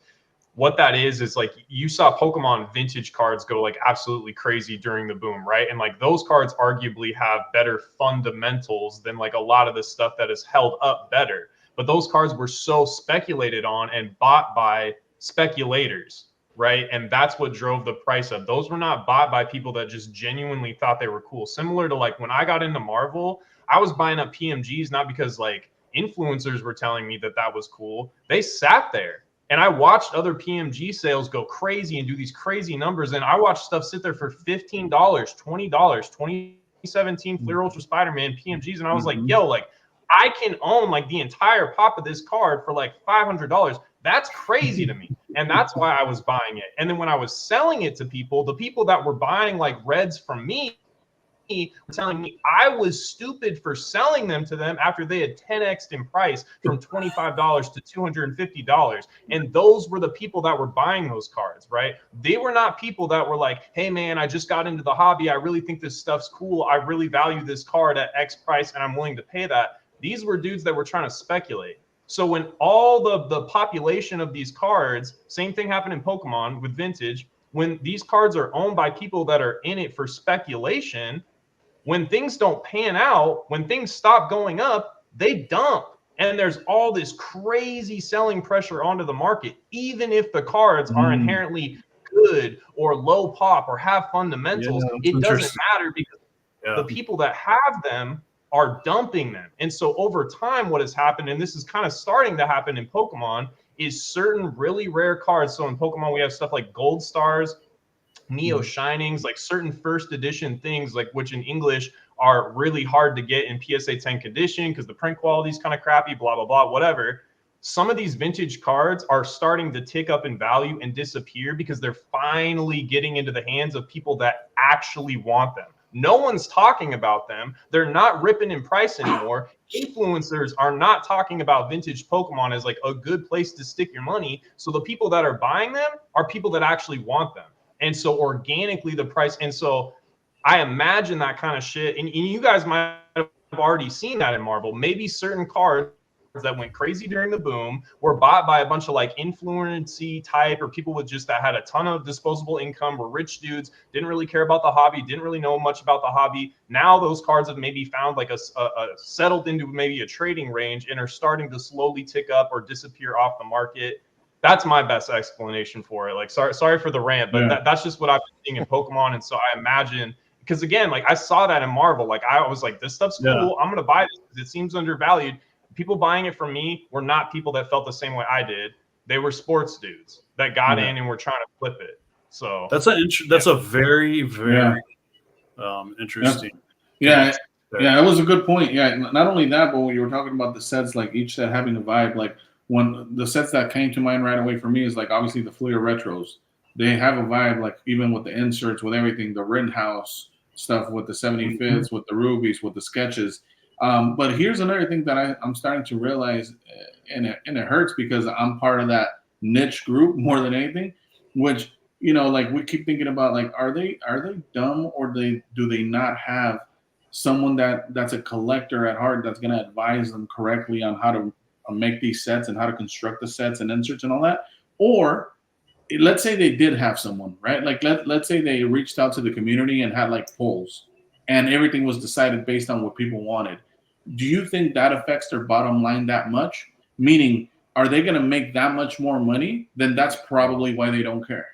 what that is like you saw Pokemon vintage cards go like absolutely crazy during the boom, right? And like those cards arguably have better fundamentals than like a lot of the stuff that is held up better. But those cards were so speculated on and bought by speculators, right? And that's what drove the price up. Those were not bought by people that just genuinely thought they were cool. Similar to like when I got into Marvel, I was buying up PMGs not because like influencers were telling me that was cool. They sat there and I watched other PMG sales go crazy and do these crazy numbers. And I watched stuff sit there for $15, $20, 2017 Fleer Ultra Spider-Man PMGs. And I was like, yo, like I can own like the entire pop of this card for like $500. That's crazy to me. And that's why I was buying it. And then when I was selling it to people, the people that were buying like reds from me were telling me I was stupid for selling them to them after they had 10x'd in price from $25 to $250. And those were the people that were buying those cards, right? They were not people that were like, hey man, I just got into the hobby. I really think this stuff's cool. I really value this card at X price and I'm willing to pay that. These were dudes that were trying to speculate. So when all the population of these cards, same thing happened in Pokemon with vintage, when these cards are owned by people that are in it for speculation, when things don't pan out, when things stop going up, they dump. And there's all this crazy selling pressure onto the market, even if the cards are inherently good or low pop or have fundamentals. It doesn't matter because the people that have them are dumping them. And so over time, what has happened, and this is kind of starting to happen in Pokemon, is certain really rare cards. So in Pokemon, we have stuff like Gold Stars, Neo Shinings, like certain first edition things, like which in English are really hard to get in PSA 10 condition because the print quality is kind of crappy, blah, blah, blah, whatever. Some of these vintage cards are starting to tick up in value and disappear because they're finally getting into the hands of people that actually want them. No one's talking about them. They're not ripping in price anymore. Influencers are not talking about vintage Pokemon as like a good place to stick your money. So the people that are buying them are people that actually want them. And so organically the price. And so I imagine that kind of shit. And you guys might have already seen that in Marvel. Maybe certain cards that went crazy during the boom were bought by a bunch of like influency type or people with just that had a ton of disposable income, were rich dudes, didn't really care about the hobby, didn't really know much about the hobby. Now those cards have maybe found like a settled into maybe a trading range and are starting to slowly tick up or disappear off the market. That's my best explanation for it. Like, sorry for the rant, but that's just what I've been seeing in Pokemon. And so I imagine because again, like I saw that in Marvel, like I was like, this stuff's cool. I'm gonna buy this because it seems undervalued. People buying it from me were not people that felt the same way I did. They were sports dudes that got in and were trying to flip it. So that's a very interesting. Yeah, it was a good point. Yeah, not only that, but when you were talking about the sets, like each set having a vibe, like one the sets that came to mind right away for me is like obviously the Fleer Retros. They have a vibe, like even with the inserts, with everything, the Rittenhouse stuff, with the 75ths, with the rubies, with the sketches. But here's another thing that I'm starting to realize, and it hurts because I'm part of that niche group more than anything, which like we keep thinking about, like are they dumb, or do they not have someone that's a collector at heart that's going to advise them correctly on how to make these sets and how to construct the sets and inserts and all that? Or let's say they did have someone, right? Like let's say they reached out to the community and had like polls and everything was decided based on what people wanted. Do you think that affects their bottom line that much? Meaning, are they going to make that much more money? Then that's probably why they don't care,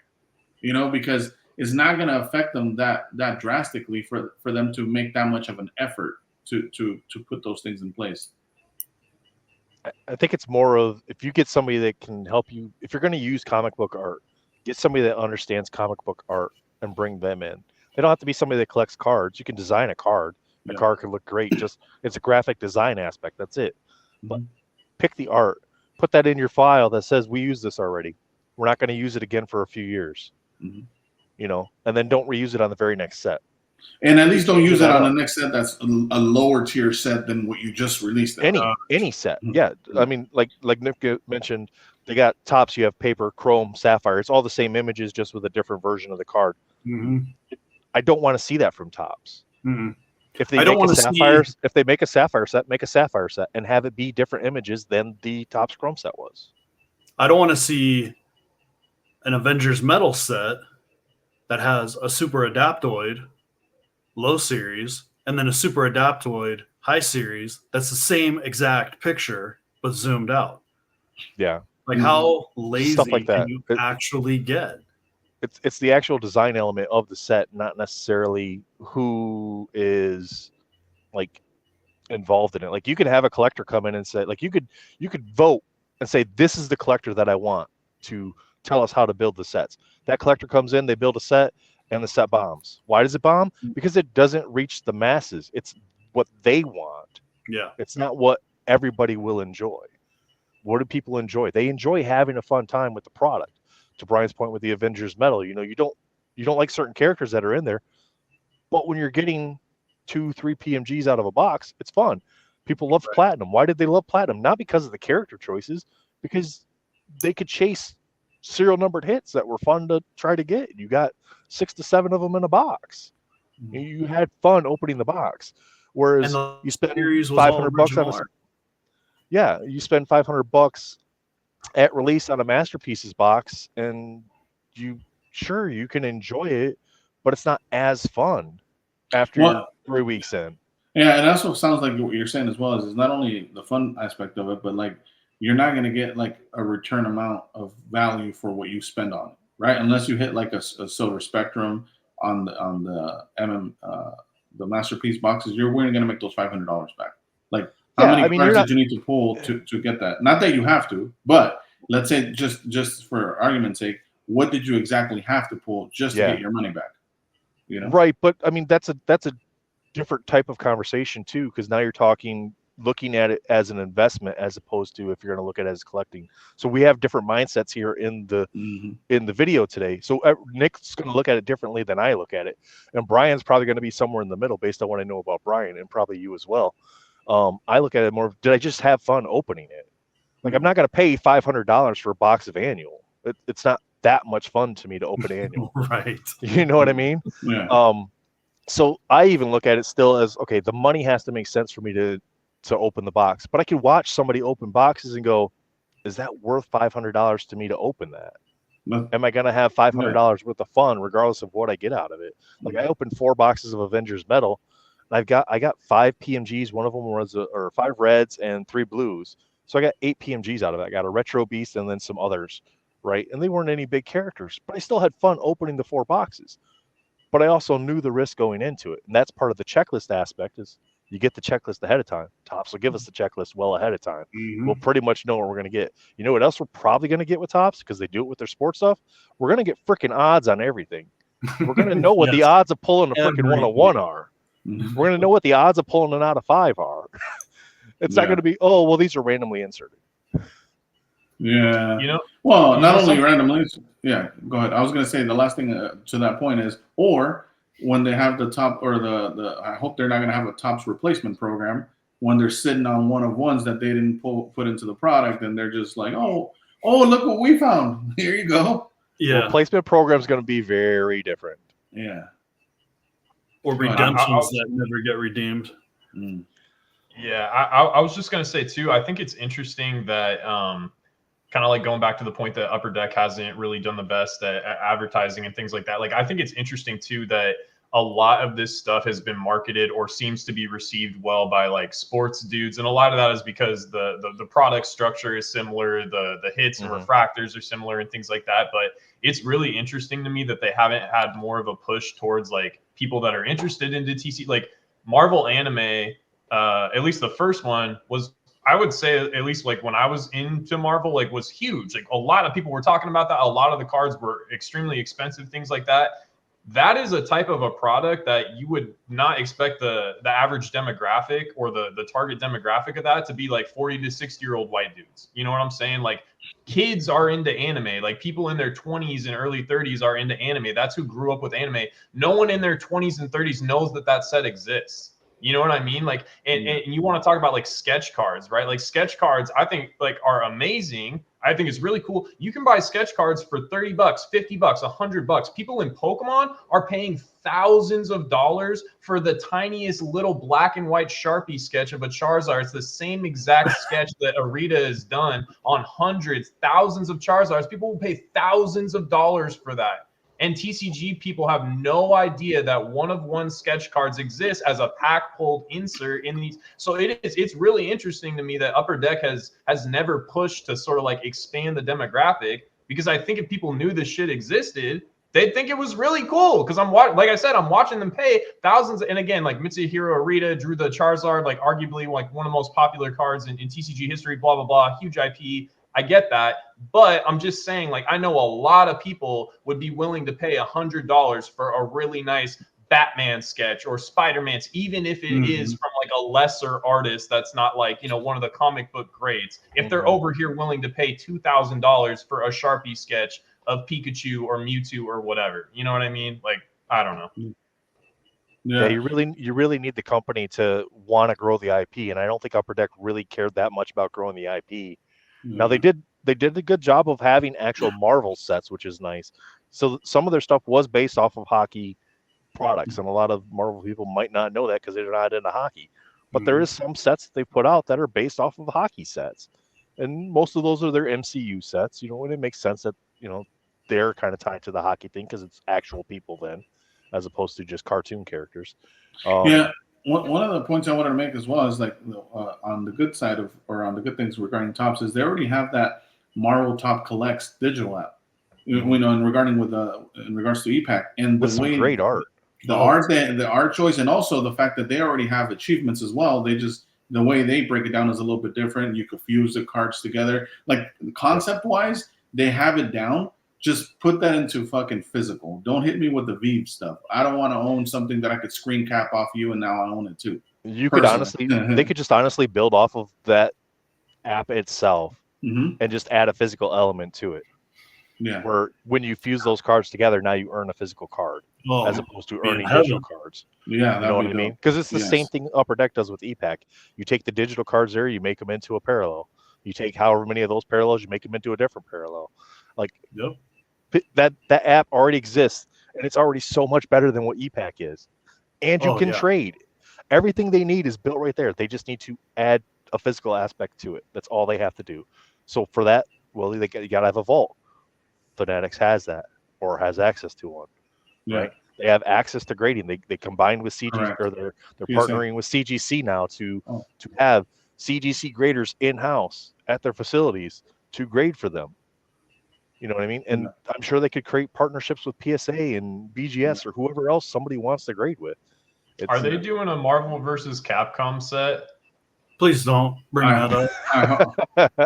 because it's not going to affect them that drastically for them to make that much of an effort to put those things in place. I think it's more of, if you get somebody that can help you, if you're going to use comic book art, get somebody that understands comic book art and bring them in. They don't have to be somebody that collects cards. You can design a card. The card can look great. Just it's a graphic design aspect. That's it. But pick the art, put that in your file that says we use this already. We're not going to use it again for a few years. And then don't reuse it on the very next set. And at least don't use it on the next set that's a lower tier set than what you just released. Any set. Yeah. I mean, like Nick mentioned, they got tops. You have paper, chrome, sapphire. It's all the same images, just with a different version of the card. I don't want to see that from tops. If they make a sapphire set, make a sapphire set and have it be different images than the tops chrome set was. I don't want to see an Avengers metal set that has a super adaptoid low series and then a super adaptoid high series that's the same exact picture but zoomed out. Yeah. Like how lazy Stuff like that. can you actually get? It's the actual design element of the set, not necessarily who is like involved in it. Like you could have a collector come in and say, like you could vote and say, this is the collector that I want to tell us how to build the sets. That collector comes in, they build a set, and the set bombs. Why does it bomb? Because it doesn't reach the masses. It's what they want. Yeah. It's not what everybody will enjoy. What do people enjoy? They enjoy having a fun time with the product. To Brian's point with the Avengers metal, you don't like certain characters that are in there, but when you're getting 2-3 PMGs out of a box, it's fun. People love platinum. Why did they love platinum? Not because of the character choices, because they could chase serial numbered hits that were fun to try to get. You got 6 to 7 of them in a box. You had fun opening the box. Whereas you spend $500 on you spend $500 at release on a Masterpieces box, and you can enjoy it, but it's not as fun after you're 3 weeks in. Yeah, and that's what sounds like what you're saying as well, is it's not only the fun aspect of it, but like you're not going to get like a return amount of value for what you spend on it, right? Unless you hit like a Silver Spectrum on the the Masterpiece boxes, you're going to make those $500 back. Like how many cards did you need to pull to get that? Not that you have to, but let's say just for argument's sake, what did you exactly have to pull just to get your money back? Right, but I mean that's a different type of conversation too, because now you're looking at it as an investment as opposed to if you're going to look at it as collecting. So we have different mindsets here in the video today. So Nick's going to look at it differently than I look at it, and Brian's probably going to be somewhere in the middle based on what I know about Brian, and probably you as well. I look at it more, did I just have fun opening it? Like I'm not going to pay $500 for a box of annual. It's not that much fun to me to open annual. Right. You know what I mean? Yeah. So I even look at it still as, okay, the money has to make sense for me to open the box, but I can watch somebody open boxes and go, is that worth $500 to me to open that? No. Am I going to have $500 worth of fun regardless of what I get out of it? Like I opened 4 boxes of Avengers metal, and I got 5 PMGs. One of them was 5 reds and 3 blues. So I got 8 PMGs out of it. I got a retro beast and then some others, right? And they weren't any big characters, but I still had fun opening the 4 boxes. but I also knew the risk going into it. And that's part of the checklist aspect is you get the checklist ahead of time. Topps will give us the checklist well ahead of time. We'll pretty much know what we're going to get. You know what else we're probably going to get with Topps? Because they do it with their sports stuff. We're going to get freaking odds on everything. We're going to know what the odds of pulling a freaking 101 are. We're going to know what the odds of pulling an out of 5 are. It's not going to be, oh, well, these are randomly inserted. Yeah. You know, well, not only randomly. Yeah, go ahead. I was going to say the last thing to that point is, or when they have the top or the I hope they're not going to have a Topps replacement program when they're sitting on one of ones that they didn't put into the product, and they're just like, oh, look what we found. Here you go. Yeah. Replacement program is going to be very different. Yeah. Or redemptions that never get redeemed. Yeah, I was just going to say too, I think it's interesting that kind of like going back to the point that Upper Deck hasn't really done the best at advertising and things like that. Like, I think it's interesting too that a lot of this stuff has been marketed or seems to be received well by like sports dudes, and a lot of that is because the product structure is similar, the hits and refractors are similar and things like that. But it's really interesting to me that they haven't had more of a push towards like people that are interested into TC. Like Marvel anime, at least the first one was, I would say, at least like when I was into Marvel, like was huge. Like a lot of people were talking about that. A lot of the cards were extremely expensive, things like that. That is a type of a product that you would not expect the average demographic or the target demographic of that to be like 40 to 60-year-old white dudes. You know what I'm saying? Like kids are into anime. Like people in their 20s and early 30s are into anime. That's who grew up with anime. No one in their 20s and 30s knows that set exists. You know what I mean? Like, and you want to talk about like sketch cards, right? Like sketch cards, I think like are amazing. I think it's really cool. You can buy sketch cards for $30, $50, $100. People in Pokemon are paying thousands of dollars for the tiniest little black and white Sharpie sketch of a Charizard. It's the same exact sketch that Arita has done on hundreds, thousands of Charizards. People will pay thousands of dollars for that. And TCG people have no idea that one-of-one sketch cards exist as a pack-pulled insert in these. So it's really interesting to me that Upper Deck has never pushed to sort of like expand the demographic, because I think if people knew this shit existed, they'd think it was really cool. Because I'm watching them pay thousands. And again, like Mitsuhiro Arita drew the Charizard, like arguably like one of the most popular cards in TCG history, blah, blah, blah, huge IP. I get that, but I'm just saying, like, I know a lot of people would be willing to pay $100 for a really nice Batman sketch or Spider-Man, even if it is from like a lesser artist that's not like, you know, one of the comic book greats. If they're over here willing to pay $2,000 for a Sharpie sketch of Pikachu or Mewtwo or whatever, you know what I mean? Like, I don't know. Yeah, you really need the company to want to grow the IP, and I don't think Upper Deck really cared that much about growing the IP. Now they did a good job of having actual Marvel sets, which is nice. So some of their stuff was based off of hockey products, and a lot of Marvel people might not know that because they're not into hockey. But there is some sets that they put out that are based off of hockey sets, and most of those are their MCU sets. You know, and it makes sense that, you know, they're kind of tied to the hockey thing because it's actual people then, as opposed to just cartoon characters. One of the points I wanted to make as well is like on the good side of, or on the good things regarding Topps, is they already have that Marvel Top Collects digital app. You know, in regards to EPAC, and with some great art, the art choice, and also the fact that they already have achievements as well. They just, the way they break it down is a little bit different. You could fuse the cards together, like concept wise, they have it down. Just put that into fucking physical. Don't hit me with the Vive stuff. I don't want to own something that I could screen cap off you and now I own it too. You could honestly, they could just honestly build off of that app itself and just add a physical element to it. Yeah. Where when you fuse those cards together, now you earn a physical card as opposed to earning digital cards. Yeah, you know what I mean? Because it's the same thing Upper Deck does with EPAC. You take the digital cards there, you make them into a parallel. You take however many of those parallels, you make them into a different parallel. Like that app already exists, and it's already so much better than what EPAC is. And you can trade. Everything they need is built right there. They just need to add a physical aspect to it. That's all they have to do. So for that, well, you got to have a vault. Fanatics has that, or has access to one. Right? They have access to grading. They combined with CGC, or they're partnering with CGC now to have CGC graders in-house at their facilities to grade for them. You know what I mean? And I'm sure they could create partnerships with PSA and BGS or whoever else somebody wants to grade with. Are they doing a Marvel versus Capcom set? Please don't bring that up.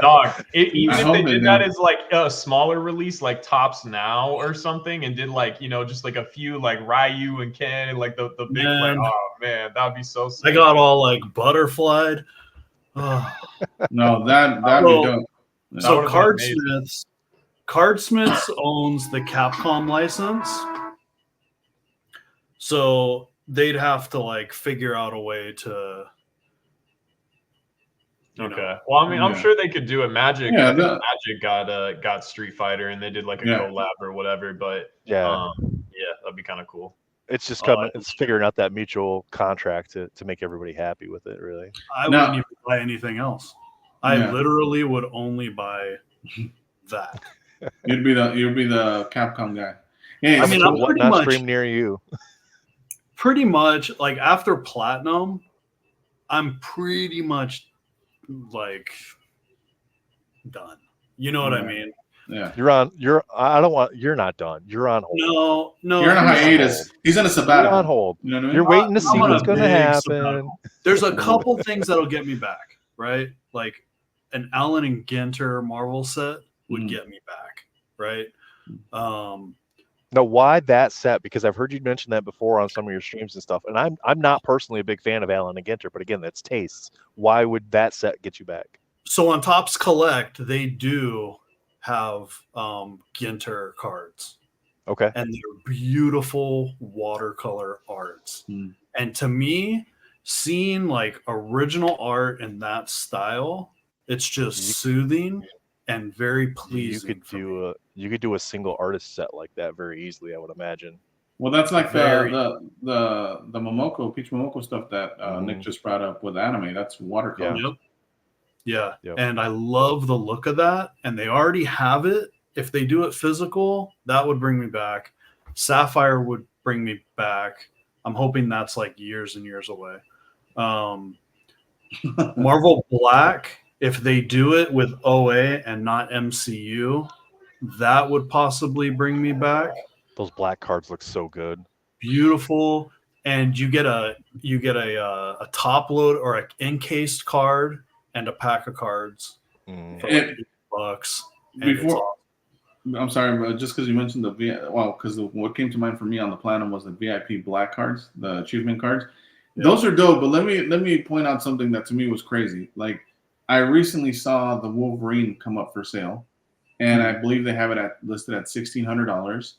Dog, even if they did do. that as like a smaller release, like Tops Now or something, and did like, just like a few like Ryu and Ken and like the big, like, oh man, that would be so sick. I got all like butterflied. Oh. No, that'd be dope. So Cardsmiths owns the Capcom license. So they'd have to like figure out a way to. Okay. Well, I mean, I'm sure they could do it. Magic. I think Magic got Street Fighter, and they did like a collab or whatever. But that'd be kind of cool. It's just coming. It's figuring out that mutual contract to make everybody happy with it. Really, I wouldn't even buy anything else. I literally would only buy that. You'd be the Capcom guy. Yeah, I mean, I'm pretty much stream near you. Pretty much, like after Platinum, I'm pretty much like done. You know what I mean? Yeah. You're not done. You're on hold. No. You're on a hiatus. He's on a sabbatical. You're on hold. You know what I mean? You're waiting to see what's going to happen. There's a couple things that'll get me back, right? Like an Allen and Ginter Marvel set would get me back, right? Now, why that set? Because I've heard you mention that before on some of your streams and stuff, and I'm not personally a big fan of Allen and Ginter, but again, that's tastes. Why would that set get you back? So on Topps Collect, they do have Ginter cards. Okay. And they're beautiful watercolor arts. And to me, seeing like original art in that style, it's just soothing and very pleasing. You could do a single artist set like that very easily, I would imagine. Well, that's like the Momoko, Peach Momoko stuff that Nick just brought up with anime. That's watercolor. Yeah. And I love the look of that. And they already have it. If they do it physical, that would bring me back. Sapphire would bring me back. I'm hoping that's like years and years away. Marvel Black, if they do it with OA and not MCU, that would possibly bring me back. Those black cards look so good. Beautiful. And you get a top load or an encased card and a pack of cards for like $8. Before, I'm sorry, but just because you mentioned because what came to mind for me on the Platinum was the VIP black cards, the achievement cards. Yeah. Those are dope, but let me point out something that to me was crazy. Like, I recently saw the Wolverine come up for sale, and I believe they have it listed at $1,600.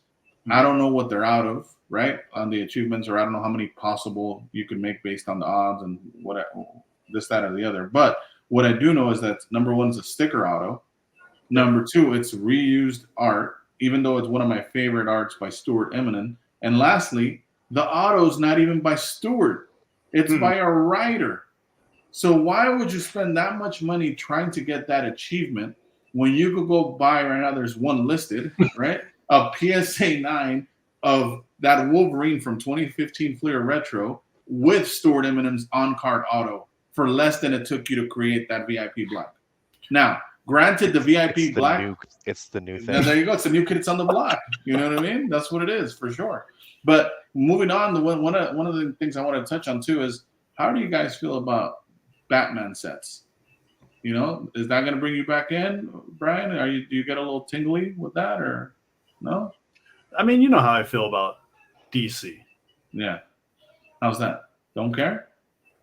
I don't know what they're out of, right, on the achievements, or I don't know how many possible you could make based on the odds and what this, that, or the other. But what I do know is that number one is a sticker auto. Number two, it's reused art, even though it's one of my favorite arts by Stuart Eminem. And lastly, the auto's not even by Stuart. It's by a writer. So why would you spend that much money trying to get that achievement when you could go buy right now, there's one listed, right? A PSA 9 of that Wolverine from 2015 Fleer Retro with Stuart Eminem's on-card auto for less than it took you to create that VIP black. Now, granted, the VIP black, it's the new thing. There you go. It's the new kid. It's on the block. You know what I mean? That's what it is for sure. But moving on, one of the things I want to touch on too is, how do you guys feel about Batman sets? You know, is that going to bring you back in, Brian? Do you get a little tingly with that, or no? I mean, you know how I feel about DC. Yeah. How's that? Don't care?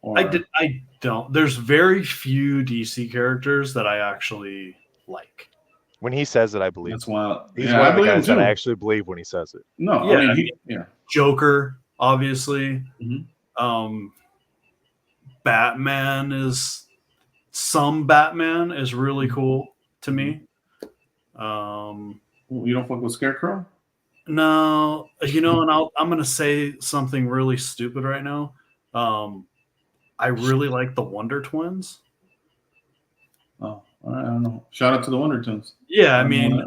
Or... I don't. There's very few DC characters that I actually like. When he says it, I believe. That's wild. He's one of the guys that I actually believe when he says it. No, yeah, I mean, Joker, obviously. Batman is really cool to me. You don't fuck with Scarecrow? No, you know, and I'm gonna say something really stupid right now. I really like the Wonder Twins. Oh, I don't know. Shout out to the Wonder Twins. Yeah, I mean,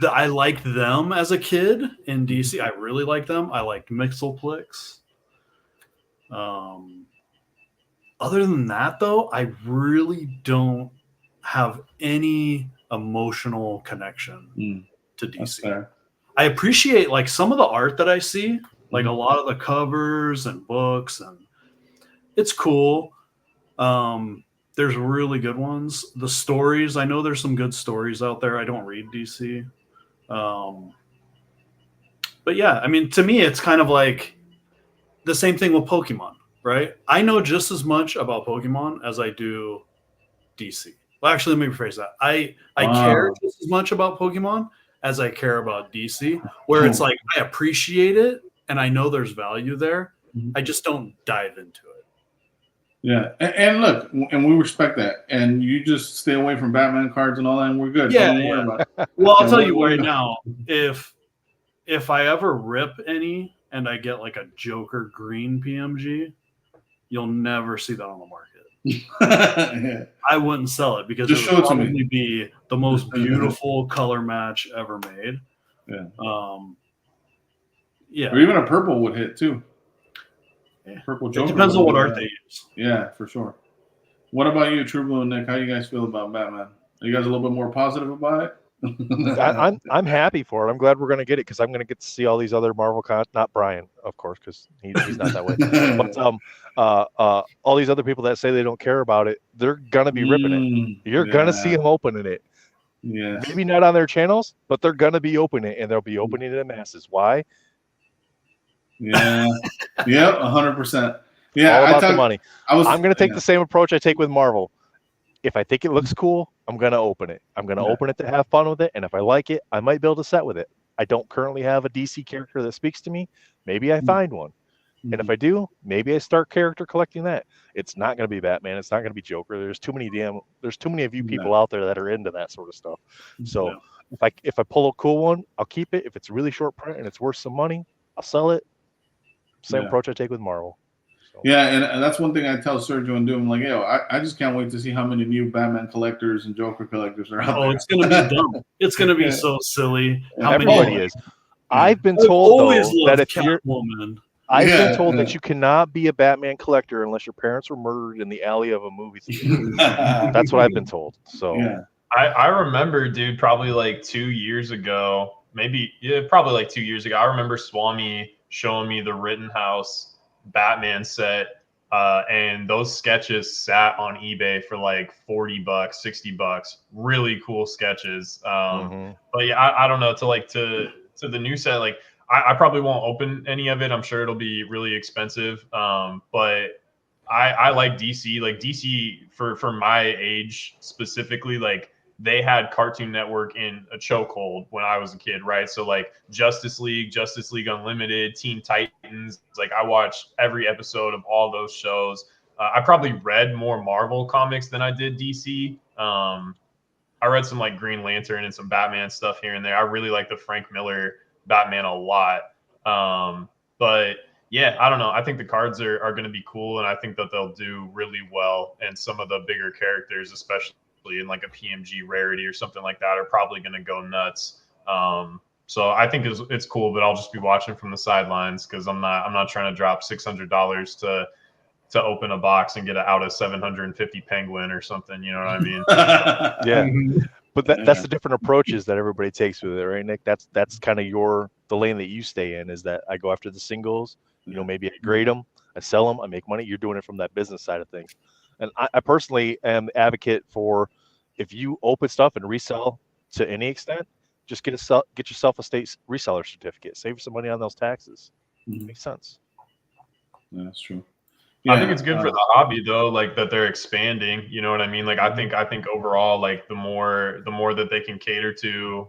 I liked them as a kid in DC. I really liked them. I liked Mixelplix. Other than that, though, I really don't have any emotional connection to That's DC. fair. I appreciate like some of the art that I see, like a lot of the covers and books, and it's cool. There's really good ones. The stories, I know there's some good stories out there. I don't read DC. But yeah, I mean, to me, it's kind of like the same thing with Pokemon, right? I know just as much about Pokemon as I do DC. Well, actually, let me rephrase that. I care just as much about Pokemon as I care about DC, where it's like I appreciate it and I know there's value there. I just don't dive into it. Yeah, and look, and we respect that. And you just stay away from Batman cards and all that, and we're good. Yeah, Don't worry about it. Well, I'll Yeah, tell you we're right good. now, if I ever rip any and I get like a Joker green PMG, you'll never see that on the market. Yeah. I wouldn't sell it because Just it show would it to me. probably be the most beautiful color match ever made. Yeah. Yeah. Or even a purple would hit too. Yeah. Purple It Joker. depends on what art yeah. they use. Yeah, for sure. What about you, True Blue and Nick? How you guys feel about Batman? Are you guys a little bit more positive about it? I'm happy for it. I'm glad we're going to get it because I'm going to get to see all these other Marvel not Brian, of course, because he's not that way. But all these other people that say they don't care about it, they're going to be ripping it. You're going to see them opening it. Yes. Maybe not on their channels, but they're going to be opening it, and they'll be opening it in masses. Why? Yeah. Yep. 100%. Yeah. All about the money. I'm going to take the same approach I take with Marvel. If I think it looks cool, I'm going to open it. I'm going to open it to have fun with it. And if I like it, I might build a set with it. I don't currently have a DC character that speaks to me. Maybe I find one. And if I do, maybe I start character collecting that. It's not going to be Batman. It's not going to be Joker. There's too many of you people out there that are into that sort of stuff. So if I pull a cool one, I'll keep it. If it's really short print and it's worth some money, I'll sell it. Same approach I take with Marvel. So. Yeah, and that's one thing I tell Sergio and do. I'm like, yo, I just can't wait to see how many new Batman collectors and Joker collectors are out there. Oh, it's going to be dumb. It's going to be so silly. Everybody is. I've been told, though, that if you're... I've been told that you cannot be a Batman collector unless your parents were murdered in the alley of a movie theater. That's what I've been told. So I remember, dude, probably like 2 years ago, probably like 2 years ago. I remember Swami showing me the Rittenhouse Batman set, and those sketches sat on eBay for like $40, $60. Really cool sketches. But yeah, I don't know, to the new set, like I probably won't open any of it. I'm sure it'll be really expensive. But I like DC. Like DC for my age specifically, like they had Cartoon Network in a chokehold when I was a kid, right? So like Justice League Unlimited, Teen Titans. Like I watched every episode of all those shows. I probably read more Marvel comics than I did DC. I read some like Green Lantern and some Batman stuff here and there. I really like the Frank Miller Batman a lot. But yeah, I don't know. I think the cards are going to be cool, and I think that they'll do really well. And some of the bigger characters, especially in like a PMG rarity or something like that, are probably going to go nuts. So I think it's cool, but I'll just be watching from the sidelines because I'm not trying to drop $600 to open a box and get an out of 750 penguin or something. You know what I mean? Yeah. But that's the different approaches that everybody takes with it, right, Nick? That's kind of the lane that you stay in, is that I go after the singles. You know, maybe I grade them, I sell them, I make money. You're doing it from that business side of things. And I personally am advocate for, if you open stuff and resell to any extent, just get yourself a state reseller certificate. Save some money on those taxes. Makes sense. Yeah, that's true. Yeah, I think it's good for the hobby though, like that they're expanding. You know what I mean? Like I think overall, like the more that they can cater to,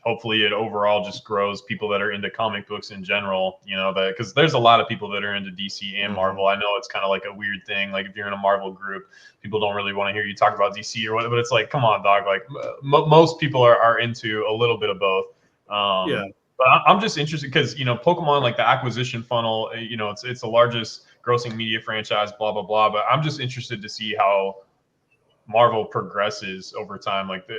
hopefully it overall just grows people that are into comic books in general. You know, that because there's a lot of people that are into DC and Marvel. I know it's kind of like a weird thing. Like if you're in a Marvel group, people don't really want to hear you talk about DC or whatever. But it's like, come on, dog. Like most people are into a little bit of both. But I'm just interested because, you know, Pokemon, like the acquisition funnel, you know, it's the largest grossing media franchise, blah, blah, blah. But I'm just interested to see how Marvel progresses over time, like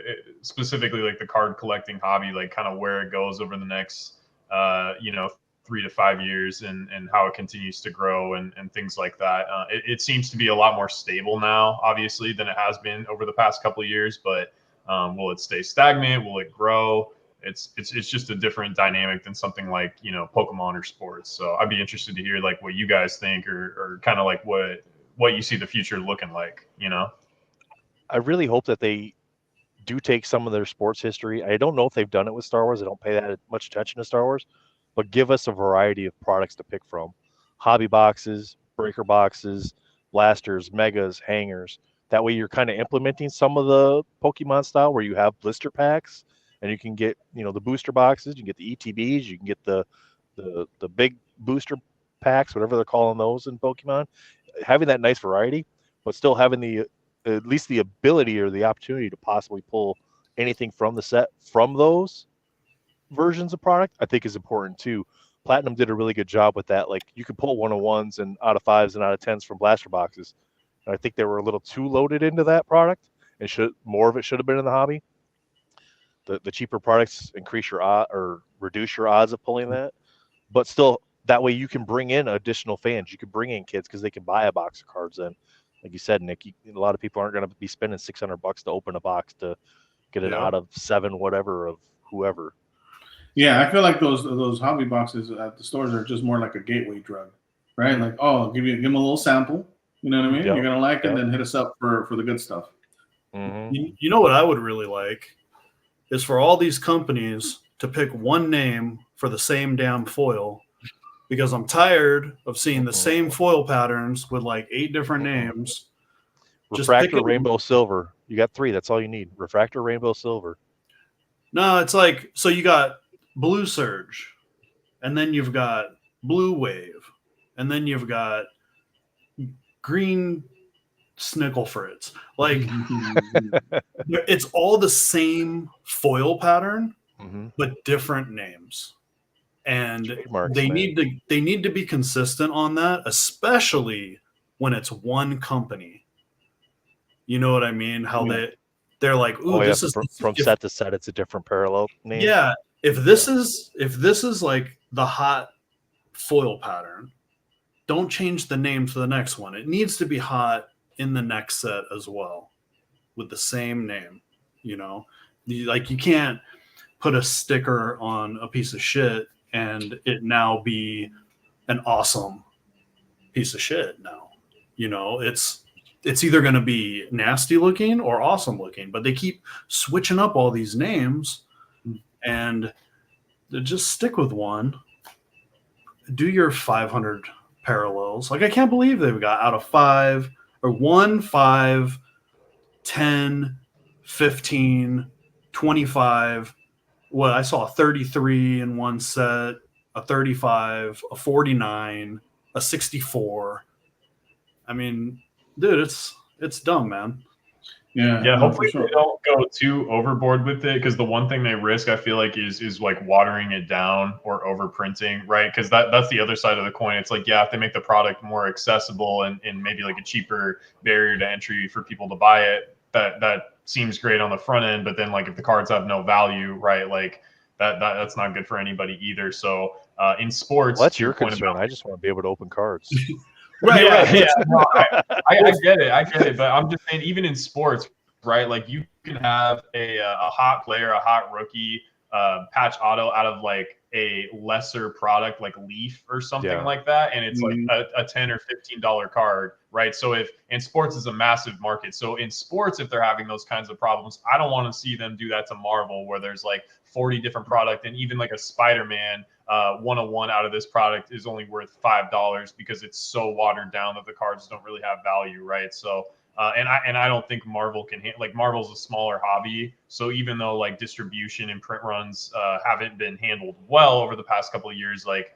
specifically like the card collecting hobby, like kind of where it goes over the next, 3 to 5 years and how it continues to grow and things like that. It seems to be a lot more stable now, obviously, than it has been over the past couple of years. But will it stay stagnant? Will it grow? it's just a different dynamic than something like, you know, Pokemon or sports. So I'd be interested to hear like what you guys think, or kind of like what you see the future looking like, you know. I really hope that they do take some of their sports history. I don't know if they've done it with Star Wars. I don't pay that much attention to Star Wars, but give us a variety of products to pick from. Hobby boxes, breaker boxes, blasters, megas, hangers. That way you're kind of implementing some of the Pokemon style where you have blister packs and you can get, you know, the booster boxes, you can get the ETBs, you can get the big booster packs, whatever they're calling those in Pokemon. Having that nice variety, but still having the at least the ability or the opportunity to possibly pull anything from the set from those versions of product, I think is important too. Platinum did a really good job with that. Like you could pull 101s and out of 5s and out of 10s from blaster boxes. And I think they were a little too loaded into that product, and more of it should have been in the hobby. The cheaper products increase your or reduce your odds of pulling that, but still that way you can bring in additional fans. You can bring in kids because they can buy a box of cards then. Like you said, Nick, a lot of people aren't going to be spending $600 to open a box to get it out of 7 whatever of whoever. Yeah, I feel like those hobby boxes at the stores are just more like a gateway drug, right? Like, oh, give them a little sample. You know what I mean? Yep. You're gonna like it, then hit us up for the good stuff. Mm-hmm. You know what I would really like is for all these companies to pick one name for the same damn foil, because I'm tired of seeing the same foil patterns with like 8 different names. Refractor, rainbow, silver. You got 3. That's all you need. Refractor, rainbow, silver. No, it's like, so you got blue surge, and then you've got blue wave, and then you've got green snickle fritz. Like it's all the same foil pattern, but different names. And they need to be consistent on that, especially when it's one company. You know what I mean? How they're like, ooh, this is from set to set, it's a different parallel name. Yeah. If this is like the hot foil pattern, don't change the name for the next one. It needs to be hot in the next set as well with the same name. You know, like you can't put a sticker on a piece of shit and it now be an awesome piece of shit now. You know, it's either going to be nasty looking or awesome looking, but they keep switching up all these names, and just stick with one. Do your 500 parallels. Like, I can't believe they've got out of 5 or 1, 5, 10, 15, 25. What I saw 33 in one set, a 35, a 49, a 64. I mean, dude, it's dumb, man. Yeah. Hopefully they don't go too overboard with it, because the one thing they risk, I feel like, is like watering it down or overprinting, right? Because that's the other side of the coin. It's like, yeah, if they make the product more accessible and maybe like a cheaper barrier to entry for people to buy it, that seems great on the front end. But then like if the cards have no value, right, like that's not good for anybody either. So in sports, well, that's your concern. I just want to be able to open cards. Right. Yeah. No, I get it. But I'm just saying, even in sports, right? Like you can have a hot player, a hot rookie, patch auto out of like a lesser product like Leaf or something like that, and it's like a $10 or $15 card, right? So if in sports is a massive market, so in sports, if they're having those kinds of problems, I don't want to see them do that to Marvel, where there's like 40 different product, and even like a Spider-Man 101 out of this product is only worth $5 because it's so watered down that the cards don't really have value, right? So and I don't think Marvel can like, Marvel's a smaller hobby, so even though like distribution and print runs haven't been handled well over the past couple of years, like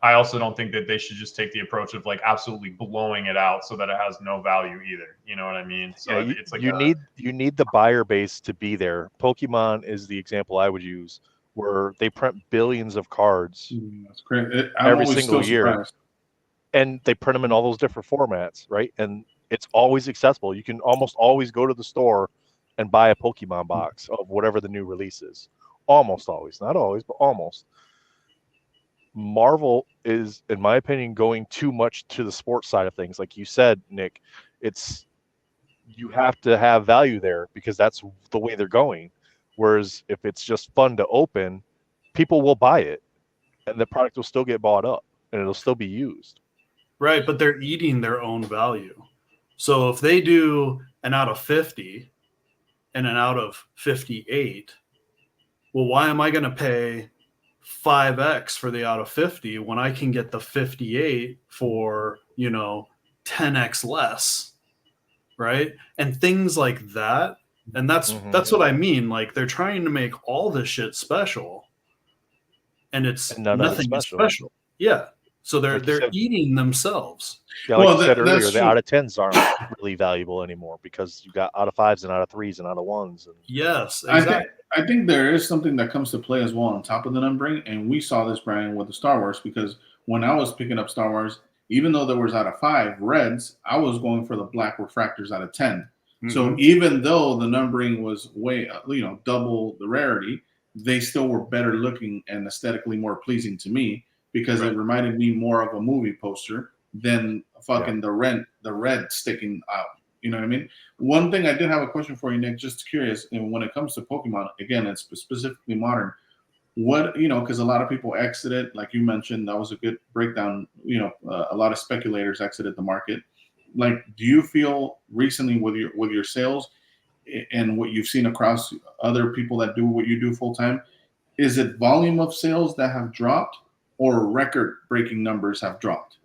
I also don't think that they should just take the approach of like absolutely blowing it out so that it has no value either. You know what I mean? So it's like you need the buyer base to be there. Pokemon is the example I would use, where they print billions of cards That's great. every single year, and they print them in all those different formats, right? And it's always accessible. You can almost always go to the store and buy a Pokemon box of whatever the new release is. Almost always, not always, but almost. Marvel is, in my opinion, going too much to the sports side of things. Like you said, Nick, you have to have value there because that's the way they're going. Whereas if it's just fun to open, people will buy it, and the product will still get bought up, and it'll still be used. Right, but they're eating their own value. So if they do an out of 50 and an out of 58, well, why am I going to pay 5x for the out of 50 when I can get the 58 for, 10x less, right? And things like that. And that's what I mean. Like, they're trying to make all this shit special, and it's And none of it's nothing is special. special. Yeah. So they're Like you said. eating themselves. Yeah, like Well, you said that's earlier, the true. out of 10s aren't really valuable anymore because you got out of 5s and out of 3s and out of 1s. And Yes, exactly. I think there is something that comes to play as well on top of the numbering, and we saw this, Brian, with the Star Wars, because when I was picking up Star Wars, even though there was out of 5 reds, I was going for the black refractors out of 10. So even though the numbering was way, double the rarity, they still were better looking and aesthetically more pleasing to me because it reminded me more of a movie poster than fucking the red sticking out. You know what I mean? One thing I did have a question for you, Nick, just curious, and when it comes to Pokemon, again, it's specifically modern. What, because a lot of people exited, like you mentioned, that was a good breakdown. A lot of speculators exited the market. Like, do you feel recently with your sales and what you've seen across other people that do what you do full time, is it volume of sales that have dropped or record breaking numbers have dropped?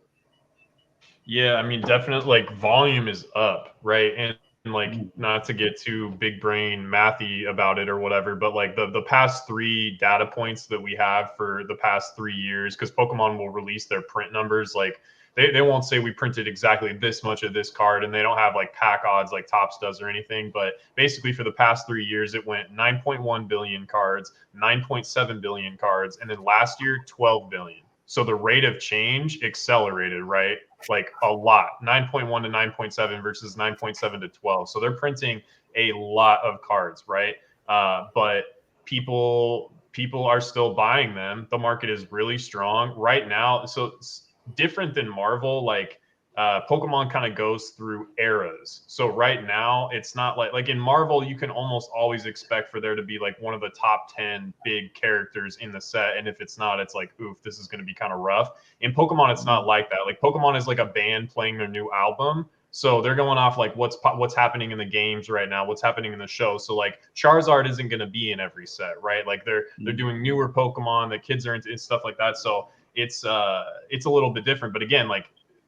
Yeah, I mean, definitely, like, volume is up, right? And like, not to get too big brain mathy about it or whatever, but like the past 3 data points that we have for the past 3 years, because Pokemon will release their print numbers, like they won't say we printed exactly this much of this card, and they don't have like pack odds like Topps does or anything. But basically, for the past 3 years, it went 9.1 billion cards, 9.7 billion cards, and then last year 12 billion. So the rate of change accelerated, right? Like a lot, 9.1 to 9.7 versus 9.7 to 12. So they're printing a lot of cards, right? But people are still buying them. The market is really strong right now. So it's different than Marvel. Like Pokemon kind of goes through eras. So right now, it's not like in Marvel, you can almost always expect for there to be like one of the top 10 big characters in the set. And if it's not, it's like, oof, this is going to be kind of rough. In Pokemon, it's not like that. Like Pokemon is like a band playing their new album. So they're going off like what's happening in the games right now, what's happening in the show. So like Charizard isn't going to be in every set, right? Like they're doing newer Pokemon that kids are into and stuff like that. So it's a little bit different. But again, like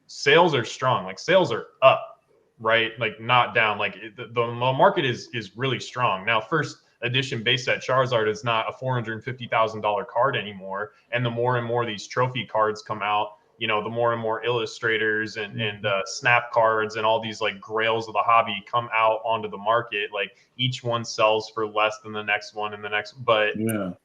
sales are strong. Like sales are up, right? Like not down. Like the market is really strong. Now, first edition base set Charizard is not a $450,000 card anymore. And the more and more these trophy cards come out, the more and more illustrators and snap cards and all these like grails of the hobby come out onto the market. Like each one sells for less than the next one and the next, but and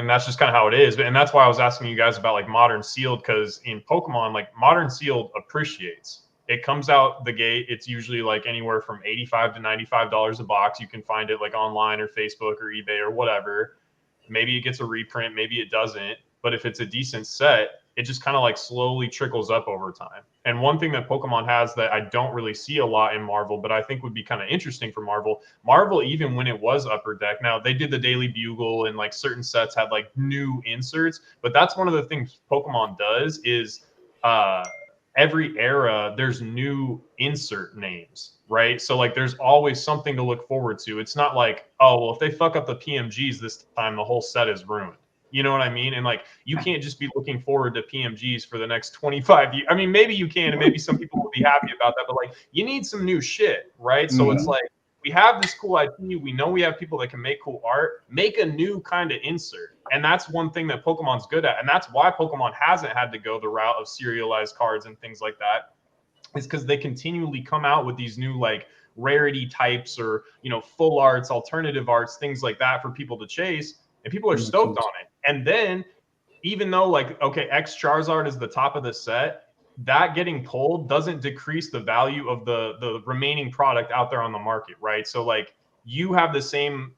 that's just kind of how it is. And that's why I was asking you guys about like modern sealed, because in Pokemon, like modern sealed appreciates. It comes out the gate. It's usually like anywhere from $85 to $95 a box. You can find it like online or Facebook or eBay or whatever. Maybe it gets a reprint, maybe it doesn't. But if it's a decent set, it just kind of like slowly trickles up over time. And one thing that Pokemon has that I don't really see a lot in Marvel, but I think would be kind of interesting for Marvel, even when it was Upper Deck, now they did the Daily Bugle and like certain sets had like new inserts, but that's one of the things Pokemon does is every era there's new insert names, right? So like there's always something to look forward to. It's not like, oh, well, if they fuck up the PMGs this time, the whole set is ruined. You know what I mean? And like, you can't just be looking forward to PMGs for the next 25 years. I mean, maybe you can, and maybe some people will be happy about that, but like, you need some new shit, right? So it's like, we have this cool IP. We know we have people that can make cool art. Make a new kind of insert. And that's one thing that Pokemon's good at. And that's why Pokemon hasn't had to go the route of serialized cards and things like that. It's because they continually come out with these new like rarity types or, full arts, alternative arts, things like that for people to chase. And people are stoked on it. And then even though like, okay, X Charizard is the top of the set, that getting pulled doesn't decrease the value of the remaining product out there on the market, right? So like you have the same,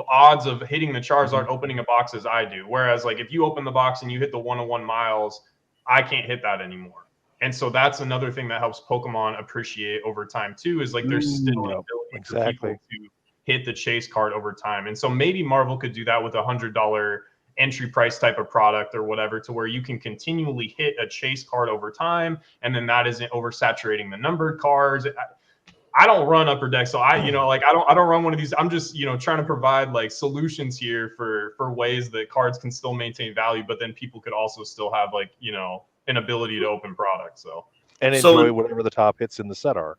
odds of hitting the Charizard opening a box as I do. Whereas like if you open the box and you hit the 101 miles, I can't hit that anymore. And so that's another thing that helps Pokemon appreciate over time too, is like there's still an ability for people to hit the chase card over time. And so maybe Marvel could do that with $100 entry price type of product or whatever, to where you can continually hit a chase card over time, and then that isn't oversaturating the numbered cards. I don't run Upper Deck, so I don't run one of these. I'm just, trying to provide like solutions here for ways that cards can still maintain value, but then people could also still have like, an ability to open product. And enjoy whatever the top hits in the set are.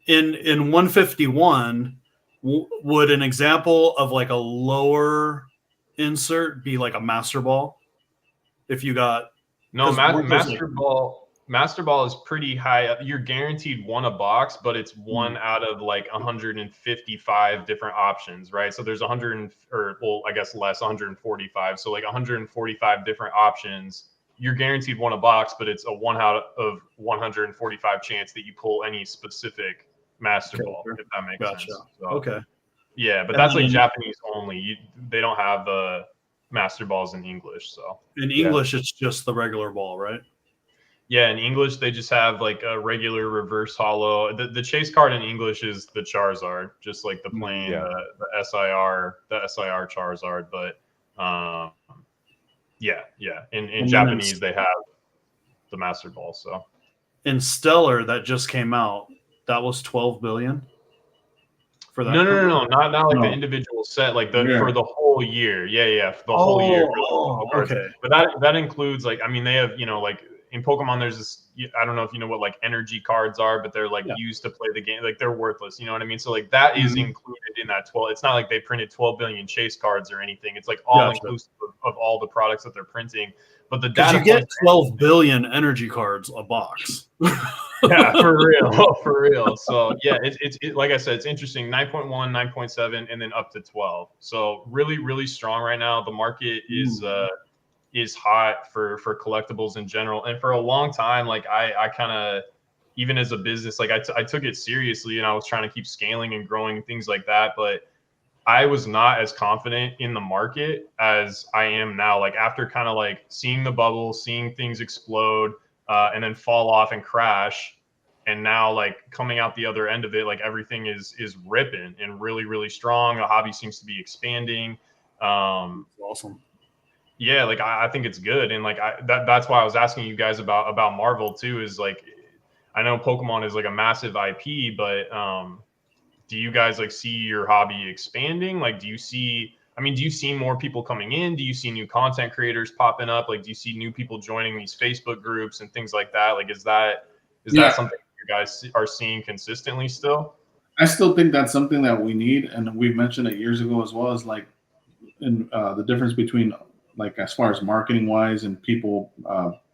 In 151, would an example of like a lower insert be like a Master Ball? If you got Master Ball is pretty high. You're guaranteed one a box, but it's one out of like 155 different options, right? So there's 145. So like 145 different options. You're guaranteed one a box, but it's a 1 out of 145 chance that you pull any specific Master Ball, if that makes sense. So, okay. Yeah, but that's like Japanese only. They don't have the Master Balls in English. So in English, it's just the regular ball, right? Yeah, in English, they just have like a regular reverse hollow. The chase card in English is the Charizard, just like the plain, the SIR Charizard. But in Japanese, they have the Master Ball. So in Stellar, that just came out, that was 12 billion for that. No, not like the individual set, like for the whole year. Yeah, for the whole year. Okay. But that includes like, I mean, they have, like in Pokemon, there's this, I don't know if you know what like energy cards are, but they're like used to play the game. Like they're worthless. You know what I mean? So like that is included in that 12. It's not like they printed 12 billion chase cards or anything. It's like all inclusive of all the products that they're printing. But the data, you get 12 billion energy cards a box. Yeah, for real. So yeah, it's like I said, it's interesting. 9.1, 9.7, and then up to 12. So really, really strong right now. The market is hot for collectibles in general, and for a long time, like I kind of, even as a business, like I took it seriously, and I was trying to keep scaling and growing and things like that, but I was not as confident in the market as I am now. Like after kind of like seeing the bubble, seeing things explode, and then fall off and crash, and now like coming out the other end of it, like everything is ripping and really, really strong. The hobby seems to be expanding. Awesome. Yeah, like I think it's good, and like that's why I was asking you guys about Marvel too. Is like, I know Pokemon is like a massive IP, but do you guys like see your hobby expanding? Like, do you see more people coming in? Do you see new content creators popping up? Like, do you see new people joining these Facebook groups and things like that? Like, is that something you guys are seeing consistently still? I still think that's something that we need, and we've mentioned it years ago as well, as like in the difference between like as far as marketing wise and people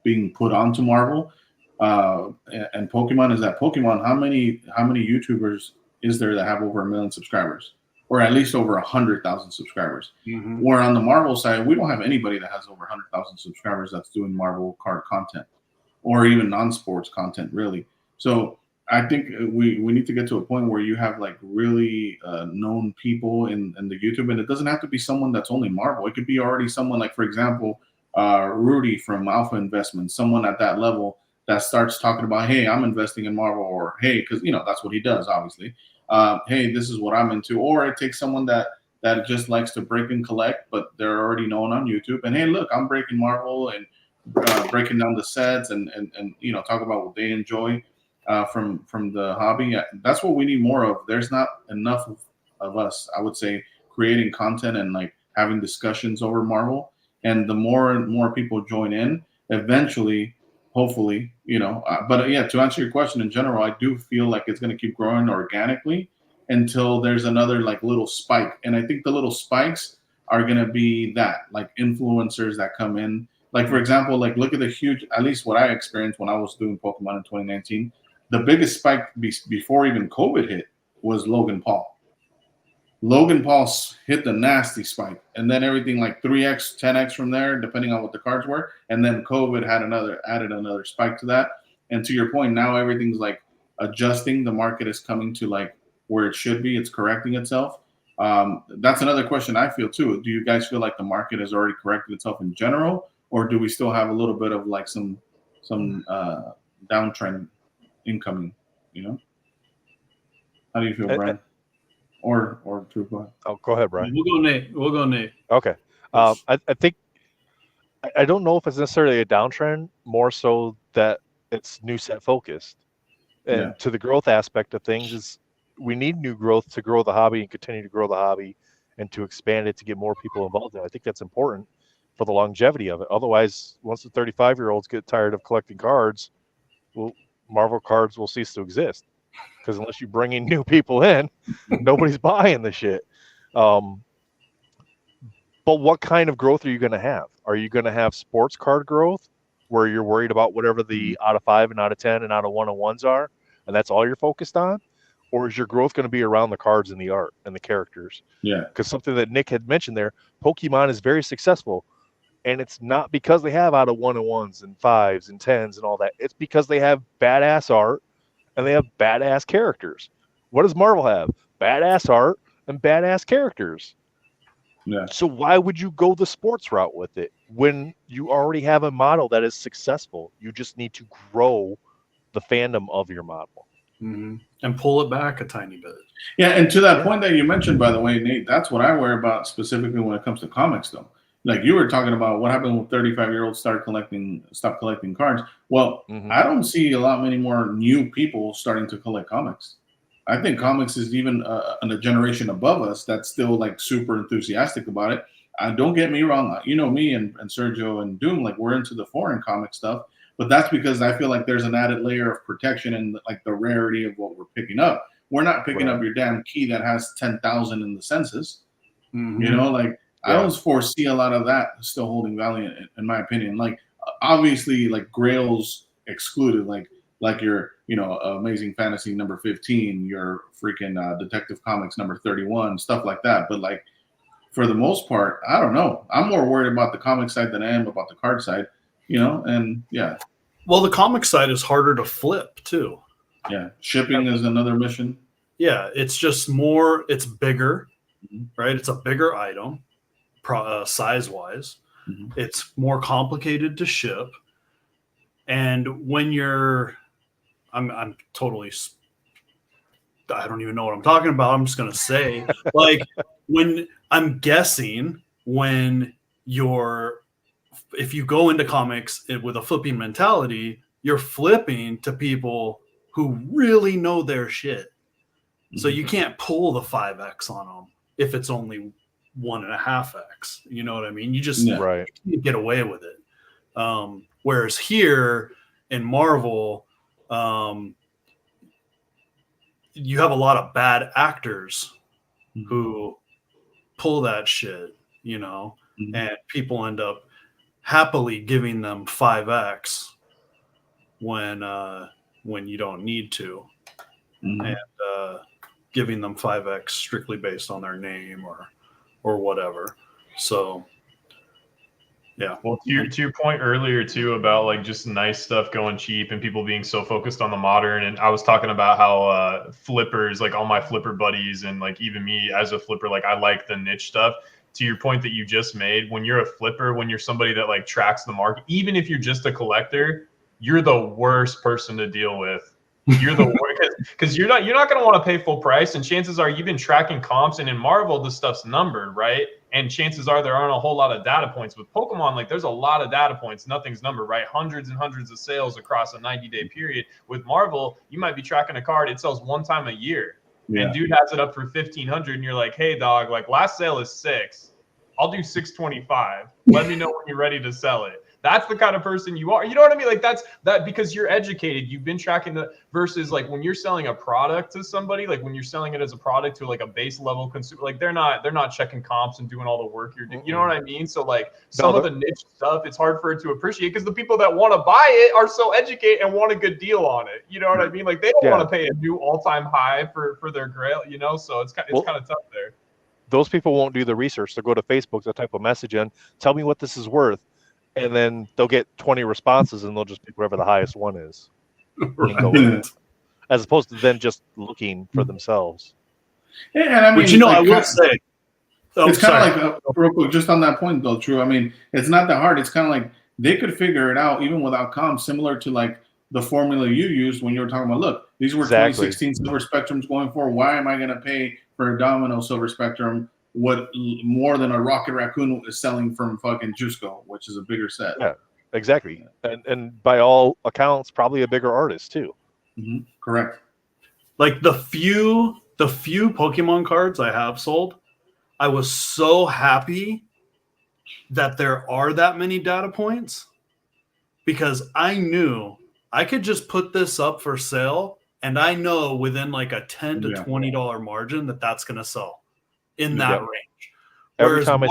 being put onto Marvel and Pokemon, is that Pokemon, how many YouTubers is there that have over 1 million subscribers, or at least over 100,000 subscribers? Where on the Marvel side, we don't have anybody that has over 100,000 subscribers that's doing Marvel card content or even non-sports content, really. So I think we need to get to a point where you have like really known people in the YouTube, and it doesn't have to be someone that's only Marvel. It could be already someone like, for example, Rudy from Alpha Investments, someone at that level that starts talking about, hey, I'm investing in Marvel, or hey, because that's what he does, obviously. Hey, this is what I'm into. Or it takes someone that just likes to break and collect, but they're already known on YouTube. And hey, look, I'm breaking Marvel and breaking down the sets and talk about what they enjoy from the hobby. That's what we need more of. There's not enough of us, I would say, creating content and like having discussions over Marvel. And the more and more people join in, eventually, hopefully, but yeah, to answer your question in general, I do feel like it's going to keep growing organically until there's another like little spike. And I think the little spikes are going to be that, like influencers that come in. Like, for example, like look at the huge, at least what I experienced when I was doing Pokemon in 2019, the biggest spike before even COVID hit was Logan Paul. Logan Paul hit the nasty spike, and then everything like 3x, 10x from there, depending on what the cards were. And then COVID added another spike to that. And to your point, now everything's like adjusting. The market is coming to like where it should be. It's correcting itself. That's another question I feel too. Do you guys feel like the market has already corrected itself in general, or do we still have a little bit of like some downtrend incoming? How do you feel, Brian? or True. Oh, go ahead, Brian. We'll go Nate. Okay. I think I don't know if it's necessarily a downtrend, more so that it's new set focused. And to the growth aspect of things is we need new growth to grow the hobby and continue to grow the hobby and to expand it to get more people involved in it. I think that's important for the longevity of it. Otherwise, once the 35-year-olds get tired of collecting cards, well, Marvel cards will cease to exist. Because unless you bring in new people in, nobody's buying the shit. But what kind of growth are you going to have? Are you going to have sports card growth where you're worried about whatever the out of 5 and out of 10 and out of 1-on-1s are, and that's all you're focused on? Or is your growth going to be around the cards and the art and the characters? Yeah. Because something that Nick had mentioned there, Pokemon is very successful. And it's not because they have out of 1-on-1s and 5s and 10s and all that. It's because they have badass art and they have badass characters. What does Marvel have? Badass art and badass characters. Yeah. So why would you go the sports route with it when you already have a model that is successful? You just need to grow the fandom of your model. Mm-hmm. And pull it back a tiny bit. Yeah, and to that point that you mentioned, by the way, Nate, that's what I worry about specifically when it comes to comics, though. Like you were talking about what happened when 35-year-olds stop collecting cards. Well, I don't see a lot many more new people starting to collect comics. I think comics is even in a generation above us that's still like super enthusiastic about it. Don't get me wrong. You know me and Sergio and Doom, like we're into the foreign comic stuff, but that's because I feel like there's an added layer of protection and like the rarity of what we're picking up. We're not picking up your damn key that has 10,000 in the census. Mm-hmm. You know, like I don't foresee a lot of that still holding value in my opinion. Like obviously like grails excluded, like your, you know, Amazing Fantasy number 15, your freaking Detective Comics number 31, stuff like that. But like for the most part, I don't know. I'm more worried about the comic side than I am about the card side, you know, and yeah. Well, the comic side is harder to flip too. Yeah. Shipping is another mission. Yeah. It's just more, it's bigger, right? It's a bigger item. Size-wise, it's more complicated to ship, and when you're, I'm totally, I don't even know what I'm talking about. I'm just gonna say, like, when I'm guessing when if you go into comics with a flipping mentality, you're flipping to people who really know their shit, so you can't pull the 5x on them if it's only 1.5x. You know what I mean? You just can't get away with it. Whereas here in Marvel, you have a lot of bad actors who pull that shit, you know, and people end up happily giving them 5x when you don't need to, and giving them 5x strictly based on their name or whatever. So yeah. Well, to your point earlier too about like just nice stuff going cheap and people being so focused on the modern, and I was talking about how flippers, like all my flipper buddies and like even me as a flipper, like I like the niche stuff. To your point that you just made, when you're a flipper, when you're somebody that like tracks the market, even if you're just a collector, you're the worst person to deal with. You're the worst because you're not going to want to pay full price, and chances are you've been tracking comps, and in Marvel this stuff's numbered, right? And chances are there aren't a whole lot of data points. With Pokemon, like there's a lot of data points, nothing's numbered, right? Hundreds and hundreds of sales across a 90-day period. With Marvel, you might be tracking a card, it sells one time a year, and dude has it up for 1,500, and you're like, hey dog, like last sale is 6, I'll do 625. Let me know when you're ready to sell it. That's the kind of person you are. You know what I mean? Like that's because you're educated. You've been tracking the versus like when you're selling a product to somebody, like when you're selling it as a product to like a base level consumer, like they're not checking comps and doing all the work you're doing. You know what I mean? So like some of the niche stuff, it's hard for it to appreciate because the people that want to buy it are so educated and want a good deal on it. You know what I mean? Like they don't want to pay a new all-time high for their grail, you know? So it's kind of tough there. Those people won't do the research. They'll go to Facebook, they'll type a message in, tell me what this is worth. And then they'll get 20 responses, and they'll just pick whatever the highest one is, as opposed to them just looking for themselves. Yeah, and I mean, but you know, like, I will say, it's kind of like real quick, just on that point, though. True. I mean, it's not that hard. It's kind of like they could figure it out even without comms, similar to like the formula you used when you were talking about, look, these were Exactly. 2016 Silver Spectrums going for. Why am I going to pay for a Domino Silver Spectrum what more than a Rocket Raccoon is selling from fucking Jusco, which is a bigger set? Yeah, exactly. And by all accounts, probably a bigger artist too. Correct. Like the few Pokemon cards I have sold, I was so happy that there are that many data points, because I knew I could just put this up for sale, and I know within like a $10 to $20 margin that's going to sell in that range. Every time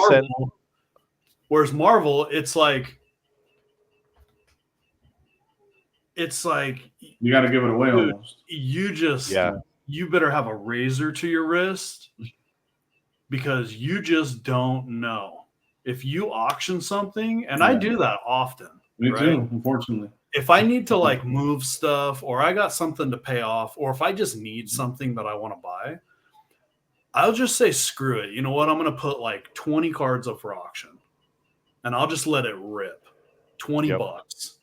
Whereas Marvel, it's like you got to give it away, dude, almost. You better have a razor to your wrist, because you just don't know if you auction something. And I do that often. Me too, unfortunately. If I need to like move stuff, or I got something to pay off, or if I just need something that I want to buy, I'll just say, screw it. You know what? I'm going to put like 20 cards up for auction, and I'll just let it rip. $20,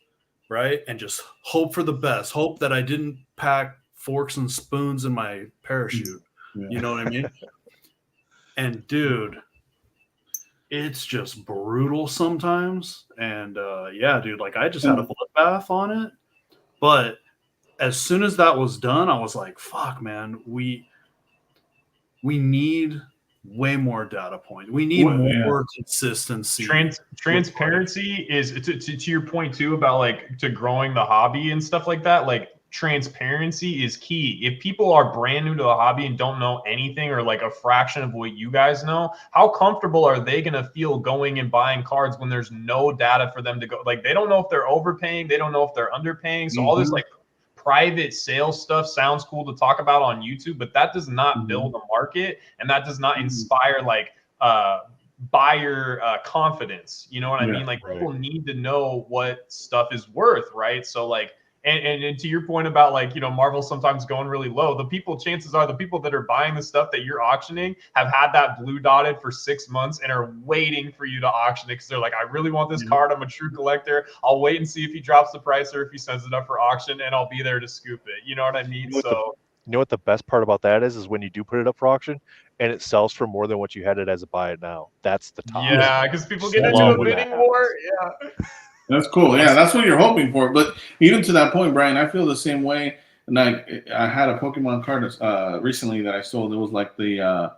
right? And just hope for the best. Hope that I didn't pack forks and spoons in my parachute. You know what I mean? And dude, it's just brutal sometimes. And dude, like I just had a bloodbath on it. But as soon as that was done, I was like, fuck, man, we need way more data points. We need more consistency. Transparency is to your point too about like to growing the hobby and stuff like that. Like transparency is key. If people are brand new to the hobby and don't know anything, or like a fraction of what you guys know, how comfortable are they going to feel going and buying cards when there's no data for them to go? Like they don't know if they're overpaying, they don't know if they're underpaying. So all this like private sales stuff sounds cool to talk about on YouTube, but that does not build a market, and that does not inspire like buyer confidence. You know what I mean? Like people need to know what stuff is worth, right? So like, and to your point about like, you know, Marvel sometimes going really low, chances are the people that are buying the stuff that you're auctioning have had that blue dotted for 6 months and are waiting for you to auction it, because they're like, I really want this card. I'm a true collector. I'll wait and see if he drops the price or if he sends it up for auction, and I'll be there to scoop it. You know what I mean? You know what the best part about that is when you do put it up for auction and it sells for more than what you had it as a buy it now. That's the top. Yeah, because people get into a bidding war. Yeah. That's cool. Yeah, that's what you're hoping for. But even to that point, Brian, I feel the same way. And I had a Pokemon card recently that I sold. It was like the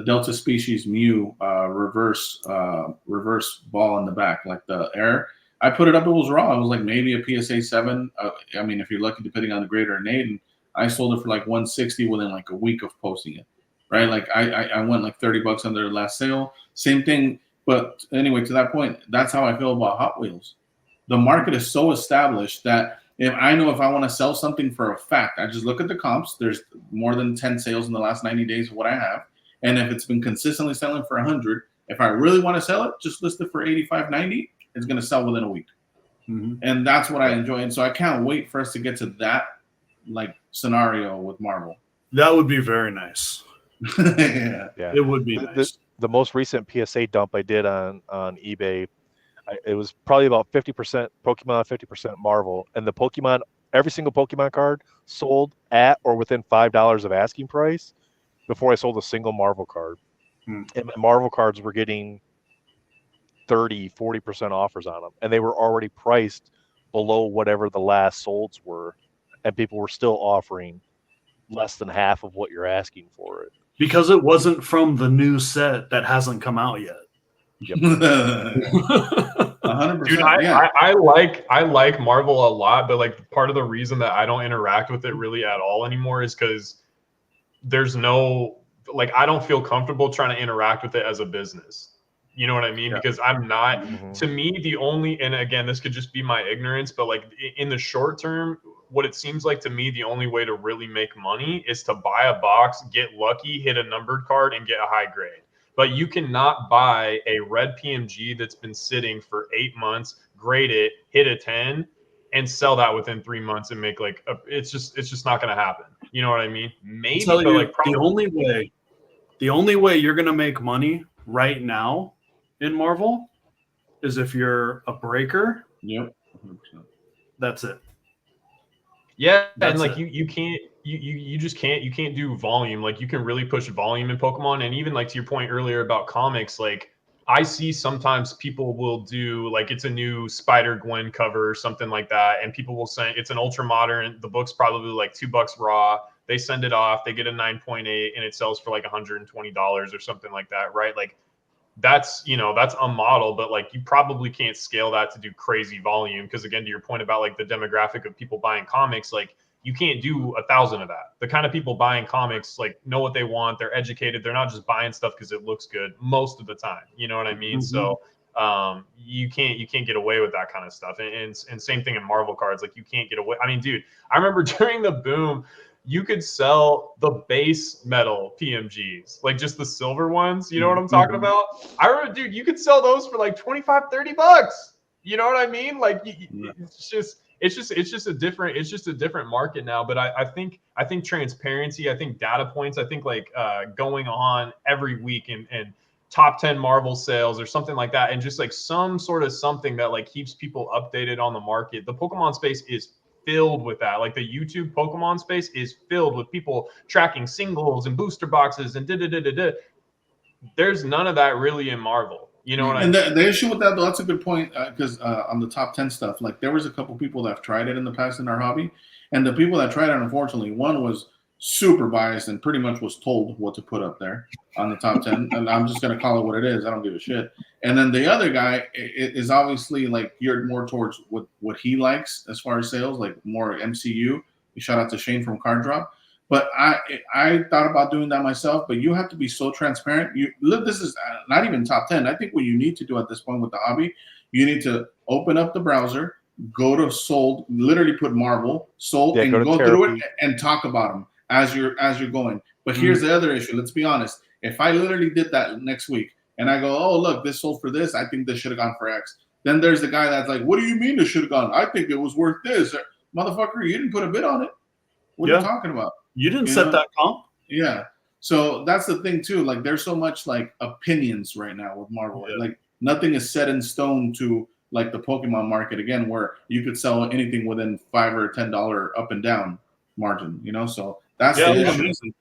Delta Species Mew reverse ball in the back, like the air. I put it up. It was raw. It was like maybe a PSA 7. I mean, if you're lucky, depending on the grade or an 8. And I sold it for like 160 within like a week of posting it. Right? Like I went like $30 under the last sale. Same thing. But anyway, to that point, that's how I feel about Hot Wheels. The market is so established that if I know if I want to sell something for a fact, I just look at the comps. There's more than 10 sales in the last 90 days of what I have. And if it's been consistently selling for 100, if I really want to sell it, just list it for 85, 90. It's going to sell within a week. And that's what I enjoy. And so I can't wait for us to get to that like scenario with Marvel. That would be very nice. It would be nice. The most recent PSA dump I did on eBay, it was probably about 50% Pokemon, 50% Marvel. And every single Pokemon card sold at or within $5 of asking price before I sold a single Marvel card. And my Marvel cards were getting 30, 40% offers on them. And they were already priced below whatever the last solds were. And people were still offering less than half of what you're asking for it. Because it wasn't from the new set that hasn't come out yet. 100%. Dude, I like Marvel a lot, but like part of the reason that I don't interact with it really at all anymore is because there's no like I don't feel comfortable trying to interact with it as a business. You know what I mean? Because I'm not to me the only, and again this could just be my ignorance, but like in the short term, what it seems like to me the only way to really make money is to buy a box, get lucky, hit a numbered card, and get a high grade. But you cannot buy a red PMG that's been sitting for 8 months, grade it, hit a 10, and sell that within 3 months and make like it's just not going to happen. You know what I mean? Maybe, but like probably the only way you're going to make money right now in Marvel is if you're a breaker. Yep. 100%. That's it. Yeah, That's and like it. you just can't do volume. Like you can really push volume in Pokemon, and even like to your point earlier about comics, like I see sometimes people will do like it's a new Spider Gwen cover or something like that, and people will say it's an ultra modern. The book's probably like $2 raw. They send it off, they get a 9.8, and it sells for like $120 or something like that, right? Like that's that's a model, but like you probably can't scale that to do crazy volume because again, to your point about like the demographic of people buying comics, like you can't do 1,000 of that. The kind of people buying comics like know what they want, they're educated, they're not just buying stuff because it looks good most of the time, you know what I mean? So you can't get away with that kind of stuff, and same thing in Marvel cards, like you can't get away. I mean, dude, I remember during the boom you could sell the base metal PMGs, like just the silver ones. You know what I'm talking about? I remember, dude, you could sell those for like $25-$30. You know what I mean? Like it's just a different market now. But I think transparency, I think data points, I think like going on every week and top 10 Marvel sales or something like that, and just like some sort of something that like keeps people updated on the market. The Pokemon space is filled with that. Like the YouTube Pokemon space is filled with people tracking singles and booster boxes and da. There's none of that really in Marvel. You know what I mean? And the issue with that, though, that's a good point because on the top 10 stuff, like there was a couple people that have tried it in the past in our hobby, and the people that tried it, unfortunately, one was super biased and pretty much was told what to put up there on the top 10, and I'm just gonna call it what it is. I don't give a shit. And then the other guy is obviously like geared more towards what he likes as far as sales, like more MCU. Shout out to Shane from Card Drop. But I thought about doing that myself, but you have to be so transparent. You look, this is not even top 10. I think what you need to do at this point with the hobby, you need to open up the browser, go to sold, literally put Marvel, sold, and go through it and talk about them as you're going. But here's the other issue. Let's be honest. If I literally did that next week and I go, oh look, this sold for this, I think this should have gone for X. Then there's the guy that's like, what do you mean it should have gone? I think it was worth this. Motherfucker, you didn't put a bid on it. What are you talking about? You didn't set that comp. Yeah. So that's the thing too. Like there's so much like opinions right now with Marvel. Yeah. Like nothing is set in stone to like the Pokemon market again, where you could sell anything within $5 or $10 up and down margin, you know? So that's the issue.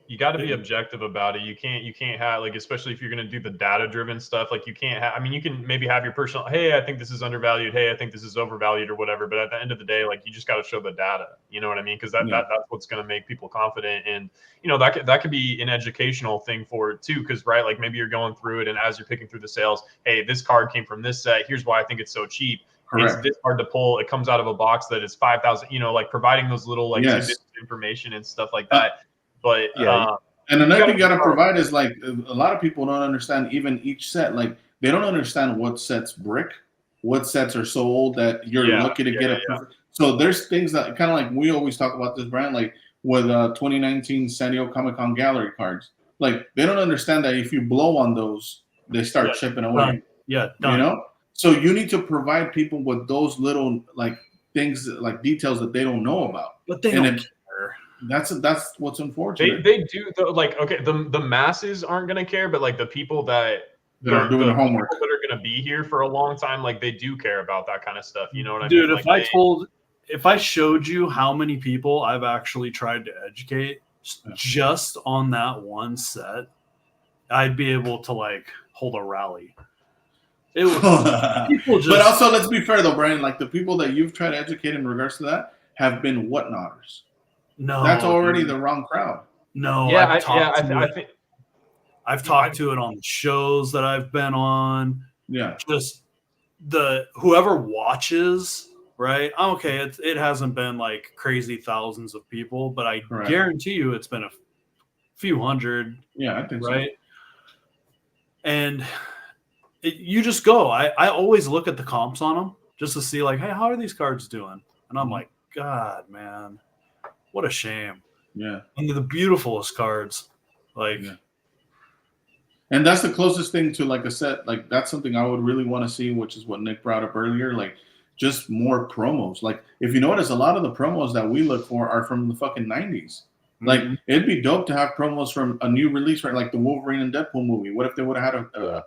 You got to be objective about it. You can't have like, especially if you're going to do the data driven stuff, like you can't have, I mean, you can maybe have your personal, hey, I think this is undervalued. Hey, I think this is overvalued or whatever. But at the end of the day, like you just got to show the data, you know what I mean? Cause that's what's going to make people confident. And you know, that could be an educational thing for it too. Cause right. Like maybe you're going through it and as you're picking through the sales, hey, this card came from this set. Here's why I think it's so cheap. Correct. It's this hard to pull. It comes out of a box that is 5,000, you know, like providing those little like information and stuff like that. But and another thing you got to provide is like a lot of people don't understand even each set. Like they don't understand what sets brick, what sets are so old that you're lucky to get a perfect. So there's things that kind of like we always talk about this brand, like with 2019 San Diego Comic-Con gallery cards. Like they don't understand that if you blow on those, they start chipping away. Done. You know? So you need to provide people with those little like things, like details that they don't know about. But they don't care. That's what's unfortunate. They do though. Like okay, the masses aren't gonna care, but like the people that are doing the homework, that are gonna be here for a long time, like they do care about that kind of stuff. You know what I mean? Dude, if I showed you how many people I've actually tried to educate just on that one set, I'd be able to like hold a rally. It was, people just, but also, let's be fair though, Brian. Like the people that you've tried to educate in regards to that have been whatnotters. No, that's already the wrong crowd. No, I think I've talked to it on the shows that I've been on. Yeah, just whoever watches, right? Okay, it hasn't been like crazy thousands of people, but I guarantee you it's been a few hundred. Yeah, I think right. So. And you just go. I always look at the comps on them just to see like, hey, how are these cards doing? And I'm like, God, man. What a shame. Yeah. And they're the beautifulest cards. Like and that's the closest thing to like a set. Like that's something I would really want to see, which is what Nick brought up earlier. Like just more promos. Like if you notice, a lot of the promos that we look for are from the fucking 90s. Like it'd be dope to have promos from a new release, right? Like the Wolverine and Deadpool movie. What if they would have had an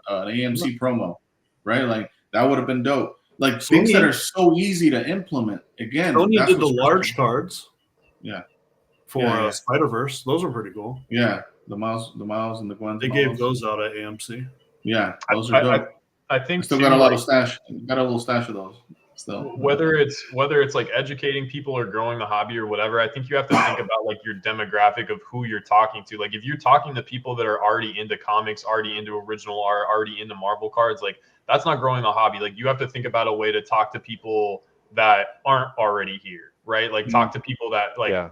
AMC promo, right? Like that would have been dope. like things that are so easy to implement. Again, Sony that's did the what's large crazy. cards. Yeah. For Spider-Verse, those are pretty cool. Yeah, the Miles and the Gwens. They gave those out at AMC. Yeah, those are dope. I think I still too, got a lot like, of stash. Got a little stash of those. Still. Whether it's like educating people or growing the hobby or whatever, I think you have to think about like your demographic of who you're talking to. Like if you're talking to people that are already into comics, already into original art, already into Marvel cards, like that's not growing the hobby. Like you have to think about a way to talk to people that aren't already here, right? Like talk to people that like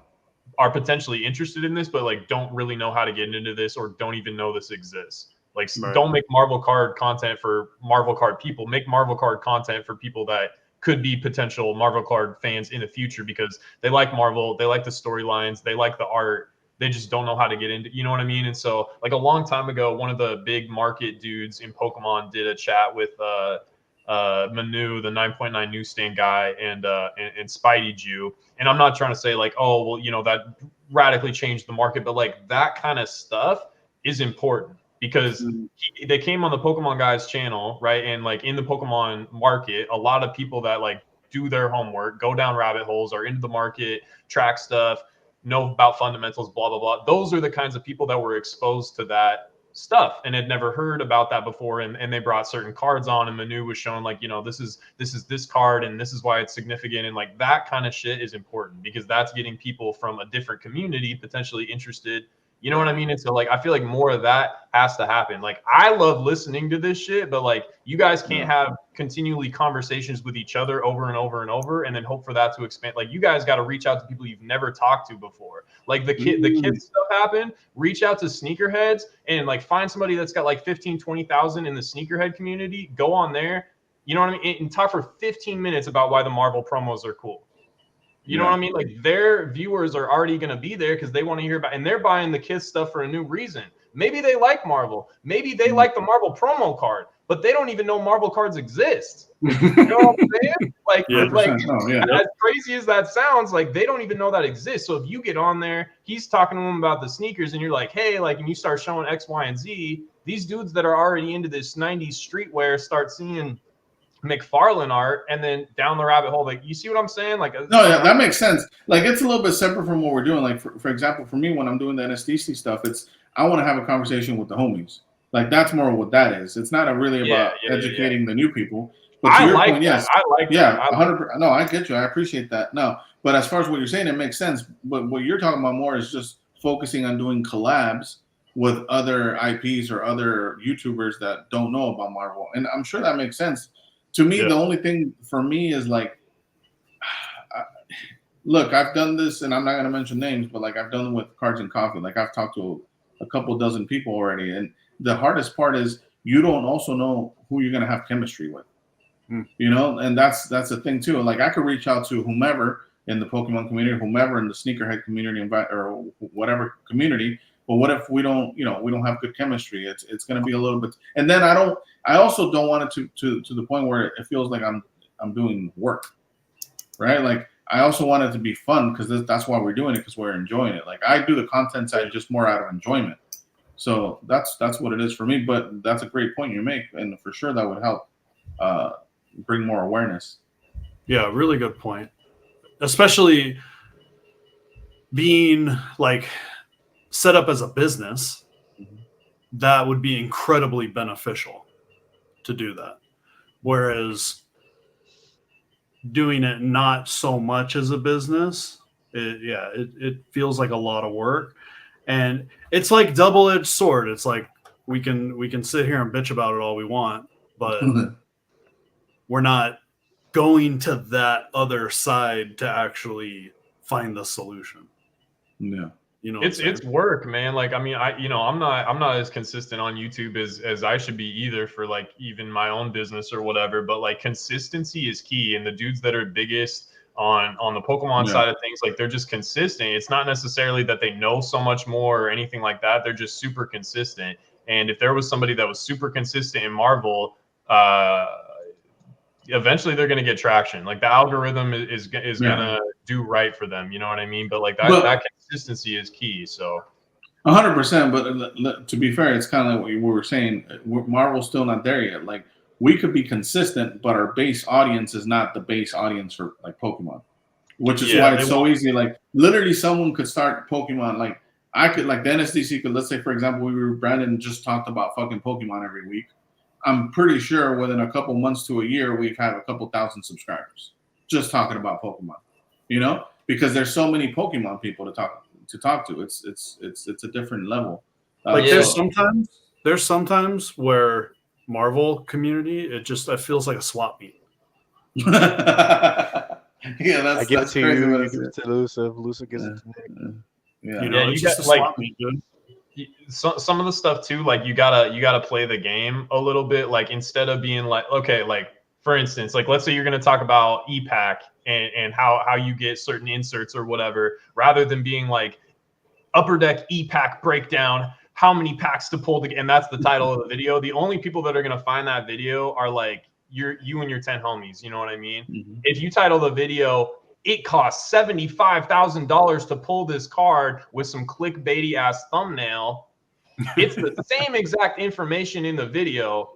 are potentially interested in this, but like don't really know how to get into this or don't even know this exists. Like don't make Marvel card content for Marvel card people. Make Marvel card content for people that could be potential Marvel card fans in the future because they like Marvel, they like the storylines, they like the art. They just don't know how to get into, you know what I mean? And so like a long time ago, one of the big market dudes in Pokemon did a chat with Manu, the 9.9 newsstand guy, and Spidey Jew. And I'm not trying to say like, oh, well, you know, that radically changed the market, but like that kind of stuff is important because they came on the Pokemon Guy's channel, right? And like in the Pokemon market, a lot of people that like do their homework, go down rabbit holes, are into the market, track stuff, know about fundamentals, blah, blah, blah. Those are the kinds of people that were exposed to that stuff and had never heard about that before. And they brought certain cards on and Manu was showing like, you know, this is this card and this is why it's significant. And like that kind of shit is important because that's getting people from a different community potentially interested. You know what I mean? And so like, I feel like more of that has to happen. Like I love listening to this shit, but like you guys can't have continually conversations with each other over and over and over and then hope for that to expand. Like you guys got to reach out to people you've never talked to before. Like the kid stuff happened, reach out to sneakerheads and like find somebody that's got like 15, 20,000 in the sneakerhead community, go on there, you know what I mean? And talk for 15 minutes about why the Marvel promos are cool. You know what I mean? Like their viewers are already going to be there because they want to hear about, and they're buying the kids stuff for a new reason. Maybe they like Marvel. Maybe they like the Marvel promo card, but they don't even know Marvel cards exist. You know what I'm saying? Like, as crazy as that sounds, like they don't even know that exists. So if you get on there, he's talking to them about the sneakers and you're like, hey, like, and you start showing X, Y, and Z, these dudes that are already into this 90s streetwear start seeing McFarlane art and then down the rabbit hole. Like, you see what I'm saying? Like, that makes sense. Like, it's a little bit separate from what we're doing. Like, for example, for me, when I'm doing the NSDC stuff, it's I want to have a conversation with the homies. Like, that's more what that is. It's not really about educating the new people. But to your point, yes, I like that. 100%. No, I get you. I appreciate that. No, but as far as what you're saying, it makes sense. But what you're talking about more is just focusing on doing collabs with other IPs or other YouTubers that don't know about Marvel, and I'm sure that makes sense. To me, the only thing for me is like, look, I've done this, and I'm not going to mention names, but like I've done it with Cards and Coffee. Like I've talked to a couple dozen people already, and the hardest part is you don't also know who you're going to have chemistry with, you know, and that's the thing too. Like I could reach out to whomever in the Pokemon community, whomever in the sneakerhead community, or whatever community. But what if we don't, you know, we don't have good chemistry? It's going to be a little bit, and then I also don't want it to the point where it feels like I'm doing work, right? Like I also want it to be fun because that's why we're doing it, because we're enjoying it. Like I do the content side just more out of enjoyment. So that's what it is for me. But that's a great point you make, and for sure that would help bring more awareness. Yeah, really good point. Especially being like set up as a business, that would be incredibly beneficial to do that. Whereas doing it not so much as a business, it feels like a lot of work. And it's like double-edged sword. It's like we can sit here and bitch about it all we want, but we're not going to that other side to actually find the solution. Yeah. You know, it's work, man. Like, I mean, I'm not as consistent on YouTube as I should be either for like even my own business or whatever. But like consistency is key. And the dudes that are biggest on the Pokemon side of things, like they're just consistent. It's not necessarily that they know so much more or anything like that. They're just super consistent. And if there was somebody that was super consistent in Marvel, eventually they're going to get traction. Like the algorithm is going to do right for them. You know what I mean? But like that consistency is key. So 100%. But to be fair, it's kind of like what we were saying. Marvel's still not there yet. Like we could be consistent, but our base audience is not the base audience for like Pokemon, which is why it's so easy. Like literally, someone could start Pokemon. Like I could, like the NSDC could. Let's say, for example, Brandon just talked about fucking Pokemon every week. I'm pretty sure within a couple months to a year, we've had a couple thousand subscribers just talking about Pokemon. You know, because there's so many Pokemon people to talk to. It's a different level. Like there's sometimes where Marvel community, it feels like a swap meet. Yeah, I give it to you. You give it to Elusive. Elusive gives it to Nick. Yeah, you know, you got swap meet, dude. Some of the stuff too, like you gotta play the game a little bit. Like instead of being like, okay, like for instance, like let's say you're gonna talk about e-pack and how you get certain inserts or whatever, rather than being like Upper Deck e-pack breakdown, how many packs to pull and that's the title of the video. The only people that are gonna find that video are like you and your 10 homies. You know what I mean? Mm-hmm. If you title the video, it costs $75,000 to pull this card with some clickbaity ass thumbnail. It's the same exact information in the video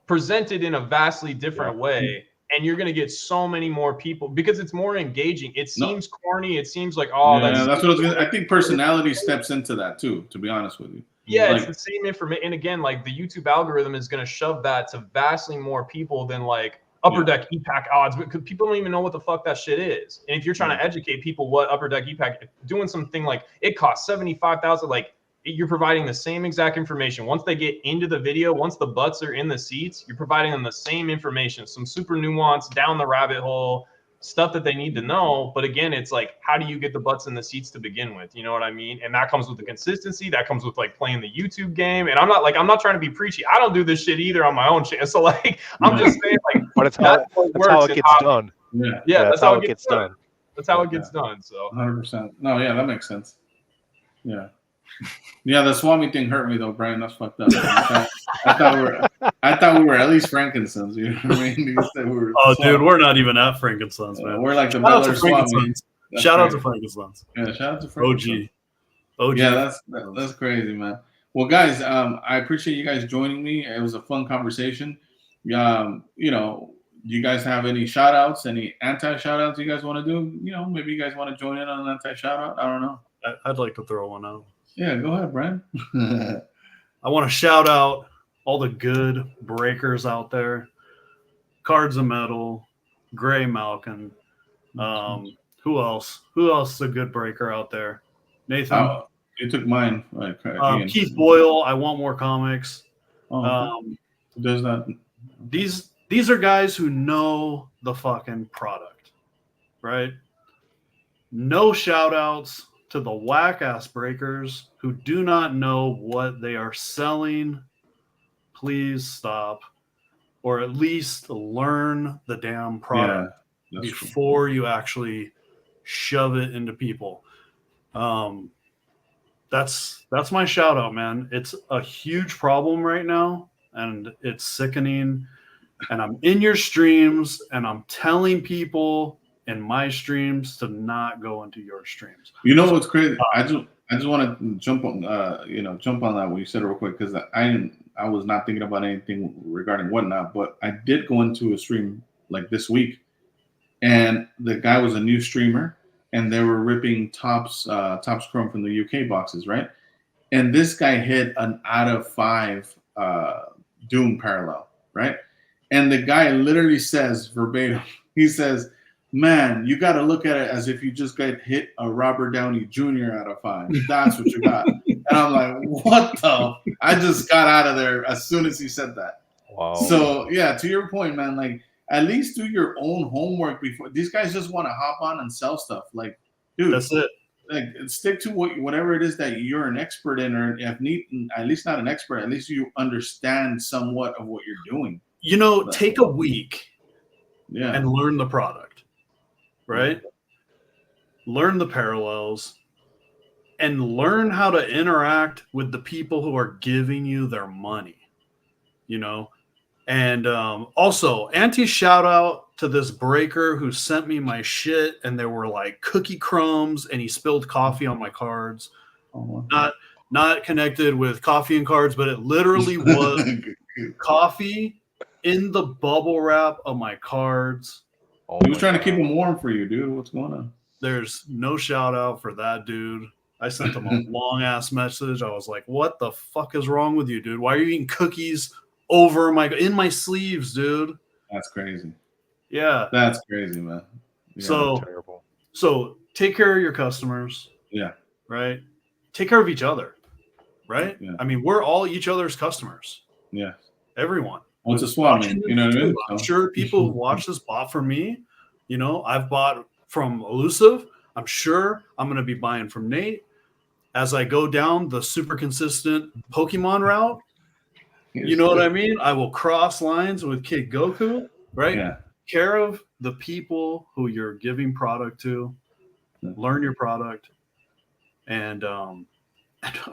presented in a vastly different way. And you're going to get so many more people because it's more engaging. It seems corny. It seems like, oh, that's what I was gonna. I think personality steps into that too, to be honest with you. Yeah, like, it's the same information. And again, like the YouTube algorithm is going to shove that to vastly more people than like Upper Deck e-pack odds, because people don't even know what the fuck that shit is. And if you're trying to educate people what Upper Deck e-pack, doing something like it costs $75,000, like you're providing the same exact information. Once they get into the video, once the butts are in the seats, you're providing them the same information, some super nuanced, down the rabbit hole stuff that they need to know. But again, it's like, how do you get the butts in the seats to begin with? You know what I mean? And that comes with the consistency. That comes with like playing the YouTube game. And I'm not trying to be preachy. I don't do this shit either on my own channel. So like, I'm just saying like, but it's how it gets done. Yeah, that's how it gets done. That's how it gets done. So 100%. No, yeah, that makes sense. Yeah. Yeah, the Swami thing hurt me though, Brian. That's fucked up. I thought we were at least Frankincense. You know what I mean? Dude, we're not even at Frankincense, man. We're like the Butler Swami. Shout out to Frankincense. Yeah, shout out to Frankincense. OG. Yeah, that's crazy, man. Well, guys, I appreciate you guys joining me. It was a fun conversation. You know, do you guys have any shout outs, any anti shout outs you guys want to do? You know, maybe you guys want to join in on an anti shout out. I don't know. I'd like to throw one out. Yeah, go ahead, Brian. I want to shout out all the good breakers out there. Cards of Metal, Gray Malkin. Who else? Who else is a good breaker out there? Nathan. You took mine. Right, Keith Boyle. I want more comics. Does that? These are guys who know the fucking product, right? No shout outs to the whack ass breakers who do not know what they are selling. Please stop, or at least learn the damn product before you actually shove it into people. That's my shout out, man. It's a huge problem right now, and it's sickening. And I'm in your streams, and I'm telling people in my streams to not go into your streams. You know what's crazy? I just want to jump on that what you said real quick, because I was not thinking about anything regarding whatnot, but I did go into a stream like this week, and the guy was a new streamer, and they were ripping Topps Chrome from the UK boxes, right? And this guy hit an out of 5 Doom parallel, right? And the guy literally says verbatim, he says, "Man, you got to look at it as if you just got hit a Robert Downey Jr. out of 5. That's what you got." And I'm like, what the? I just got out of there as soon as he said that. Wow. So, yeah, to your point, man, like, at least do your own homework before. These guys just want to hop on and sell stuff. Like, dude. That's it. Like, stick to whatever it is that you're an expert in, or if at least not an expert, at least you understand somewhat of what you're doing. You know, take a week and learn the product, right? Learn the parallels and learn how to interact with the people who are giving you their money, you know? And also, shout out to this breaker who sent me my shit, and there were like cookie crumbs, and he spilled coffee on my cards. Not connected with coffee and cards, but it literally was coffee in the bubble wrap of my cards. Oh He was my trying to God. keep them warm for you, dude. What's going on? There's no shout out for that dude. I sent him a long ass message. I was like, "What the fuck is wrong with you, dude? Why are you eating cookies in my sleeves, dude?" That's crazy. Yeah. That's crazy, man. Yeah. Terrible. So take care of your customers. Yeah. Right. Take care of each other. Right. Yeah. I mean, we're all each other's customers. Yeah. Everyone. Well, it's a swap meet. Watching You know what I mean? too. I'm sure people who watch this bought from me. You know, I've bought from Elusive. I'm sure I'm going to be buying from Nate as I go down the super consistent Pokemon route. You know what I mean? I will cross lines with Kid Goku, right? Yeah. Care of the people who you're giving product to. Learn your product. And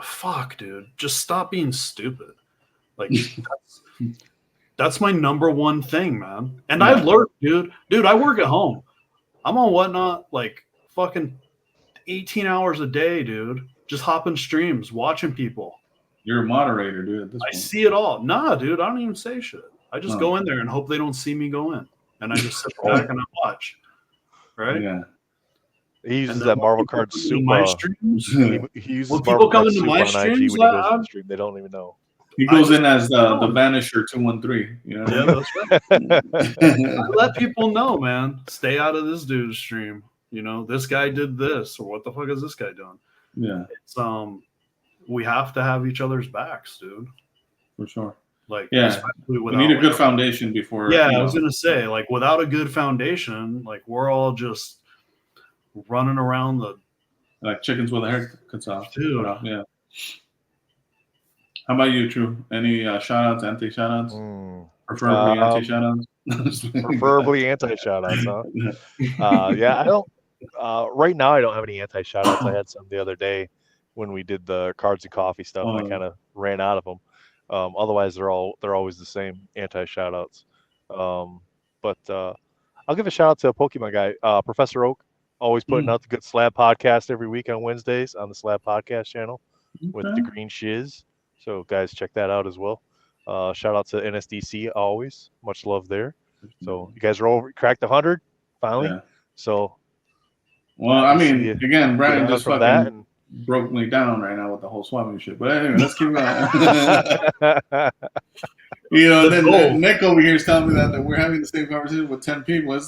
fuck, dude, just stop being stupid. Like that's my number one thing, man. And Yeah. I learned, dude, I work at home. I'm on Whatnot like fucking 18 hours a day, dude. Just hopping streams, watching people. You're a moderator, dude. At this I point. see it all. Nah, dude, I don't even say shit. I just Oh. go in there and hope they don't see me go in. And I just sit back and I watch. Right? Yeah. He uses And that then Marvel people card come soup. into my streams. He uses When Marvel people come card into soup my on IG streams, when he goes to the stream. They don't even know. He goes in as the know. Vanisher 213. You know what Yeah, I mean? that's right. I let people know, man. Stay out of this dude's stream. You know, this guy did this, or what the fuck is this guy doing? Yeah, It's we have to have each other's backs, dude. for sure. Like, Yeah, especially we need a good foundation before. Yeah, you I know, was gonna say, like, without a good foundation, like, we're all just running around the like chickens with a haircut off. dude. Yeah. How about you, True? Any shout outs, anti shout outs? Preferably anti shout outs? Preferably anti shout outs, huh? Yeah, I don't. Right now, I don't have any anti shout outs. I had some the other day when we did the cards and coffee stuff, and I kind of ran out of them. Otherwise, they're always the same anti shout outs. But I'll give a shout out to a Pokemon guy, Professor Oak, always putting out the good Slab podcast every week on Wednesdays on the Slab podcast channel with the Green Shiz. So guys, check that out as well. Shout out to NSDC always. Much love there. So you guys are cracked 100 finally. Yeah. So well, I mean, again, Brian just fucking that and broke me down right now with the whole swapping shit. But anyway, let's keep going. You know, then Nick over here is telling me that we're having the same conversation with 10 people.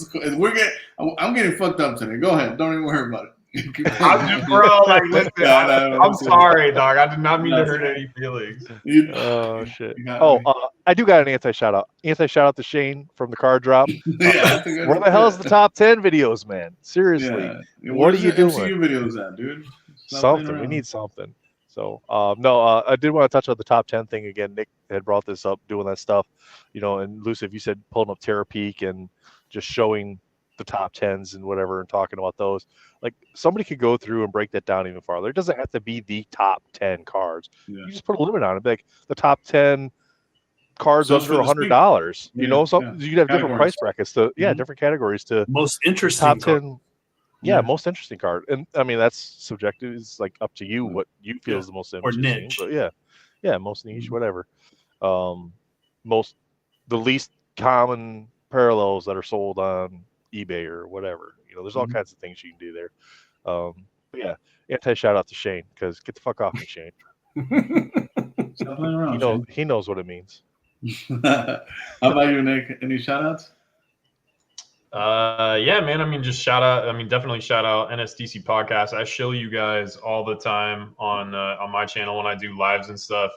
I'm getting fucked up today. Go ahead. Don't even worry about it. Bro, like, listen, I'm sorry, dog. I did not mean to hurt any feelings. Oh, shit. I do got an anti-shout out. Anti-shout out to Shane from the card drop. Yeah, where the hell is the top 10 videos, man? Seriously. Yeah. What are you doing? MCU videos at, dude? Something. We need something. So, I did want to touch on the top 10 thing again. Nick had brought this up, doing that stuff, you know, and Luciv, you said pulling up Terra Peak and just showing the top 10s and whatever and talking about those. Like, somebody could go through and break that down even farther. It doesn't have to be the top 10 cards. Yeah. You just put a limit on it. Like the top 10 cards under $100. You know, you could have different price brackets to different categories to most interesting top 10. Yeah, most interesting card. And I mean, that's subjective. It's like up to you what you feel is the most interesting. Or niche. But yeah, most niche, whatever. The least common parallels that are sold on eBay or whatever. You know, there's all kinds of things you can do there. But yeah, anti-shout out to Shane, because get the fuck off me, Shane. Stop playing around, he knows what it means. How about you, Nick? Any shout outs? Yeah, man. I mean, just definitely shout out NSDC podcast. I show you guys all the time on my channel when I do lives and stuff.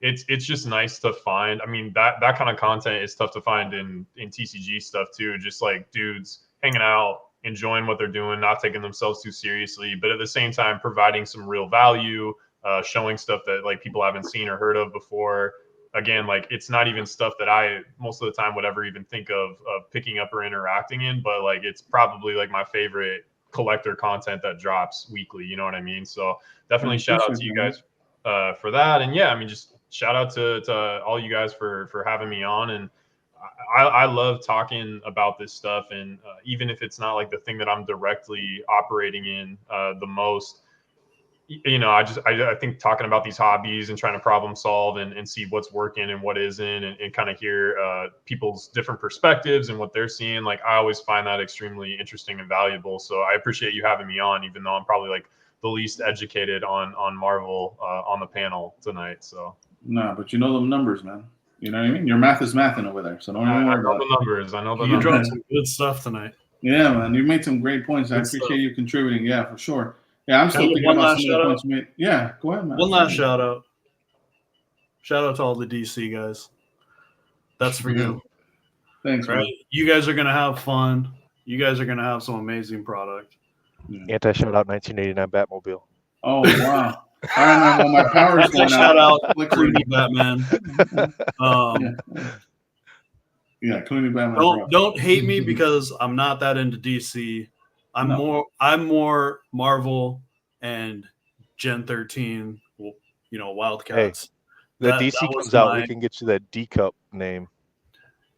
It's just nice to find. I mean, that kind of content is tough to find in TCG stuff too. Just like dudes hanging out, enjoying what they're doing, not taking themselves too seriously, but at the same time providing some real value, showing stuff that like people haven't seen or heard of before. Again, like it's not even stuff that I most of the time would ever even think of picking up or interacting in, but like it's probably like my favorite collector content that drops weekly. You know what I mean? So definitely shout out to you guys for that. And yeah, I mean, just shout out to all you guys for having me on. And I love talking about this stuff. And even if it's not like the thing that I'm directly operating in the most, you know, I think talking about these hobbies and trying to problem solve and see what's working and what isn't, and kind of hear people's different perspectives and what they're seeing. Like, I always find that extremely interesting and valuable. So I appreciate you having me on, even though I'm probably like the least educated on Marvel on the panel tonight. So no, but you know them numbers, man. You know what I mean? Your math is mathing over there, so don't even worry about it. the numbers. I know the You numbers. dropped some good stuff tonight. Yeah, man, you made some great points. I Good appreciate stuff. you contributing. Yeah, for sure. Yeah, I'm still Can I thinking give one about last some of the shout points you made. Yeah, go ahead, man. One last shout out. Shout out to all the DC guys. That's for you. Thanks, Right? man. You guys are gonna have fun. You guys are gonna have some amazing product. Yeah. Anti-shout out 1989 Batmobile. Oh wow! All right, man. Well, my power's going Shout out. out Clooney Batman. Yeah, Clooney Batman. Don't hate me because I'm not that into DC. I'm more Marvel and Gen 13. You know, Wildcats. The DC that was comes out, my- we can get you that D cup name.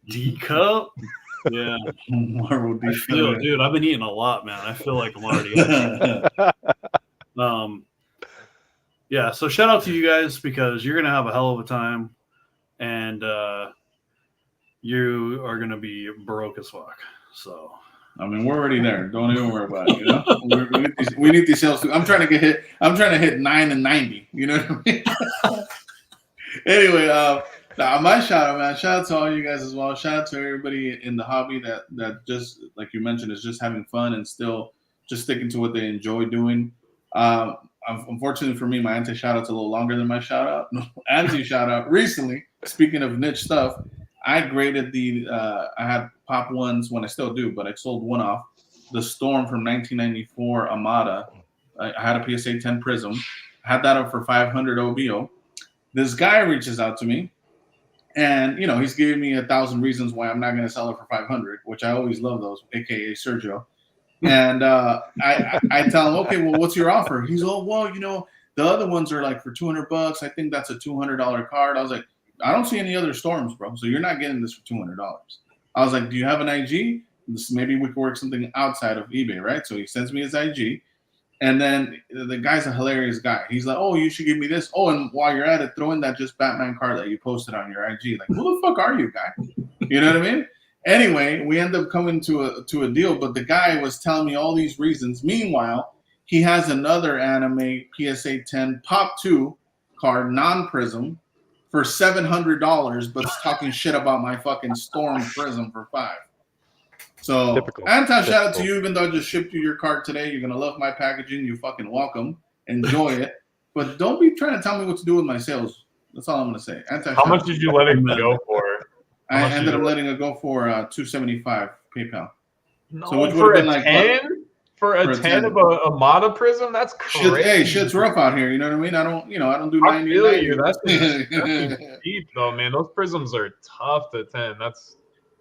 D cup. Yeah, Marvel I feel, dude. I've been eating a lot, man. I feel like I'm already. Yeah. So shout out to you guys because you're gonna have a hell of a time, and you are gonna be broke as fuck. So. I mean, we're already there. Don't even worry about it. You know, we need these sales. I'm trying to hit 9 and 90. You know what I mean? Anyway, my shout out, man. Shout out to all you guys as well. Shout out to everybody in the hobby that just, like you mentioned, is just having fun and still just sticking to what they enjoy doing. Unfortunately for me, my anti shout out's a little longer than my shout out. Anti shout out recently. Speaking of niche stuff, I graded I had Pop ones when I still do, but I sold one off. The Storm from 1994 Armada. I had a PSA 10 Prism. I had that up for 500 OBO. This guy reaches out to me, and you know he's giving me 1,000 reasons why I'm not going to sell it for 500, which I always love those, aka Sergio. And I tell him, okay, well, what's your offer? He's all, well, you know, the other ones are like for $200. I think that's a $200 card. I was like, I don't see any other Storms, bro. So you're not getting this for $200. I was like, do you have an IG? Maybe we could work something outside of eBay, right? So he sends me his IG. And then the guy's a hilarious guy. He's like, oh, you should give me this. Oh, and while you're at it, throw in that just Batman card that you posted on your IG. Like, who the fuck are you, guy? You know what I mean? Anyway, we end up coming to a deal, but the guy was telling me all these reasons. Meanwhile, he has another anime PSA 10 Pop 2 card, non-Prism, for $700, but talking shit about my fucking Storm Prism for $5. So, shout out to you, even though I just shipped you your card today. You're gonna love my packaging. You're fucking welcome. Enjoy it, but don't be trying to tell me what to do with my sales. That's all I'm gonna say. How much did you let it go for? I ended up letting it go for $275 PayPal. No, so which for would have a like 10? For a 10 of a Armada Prism? That's crazy. Hey, shit's rough out here. You know what I mean? I don't do 90. I feel you. That's deep though, man. Those prisms are tough to 10.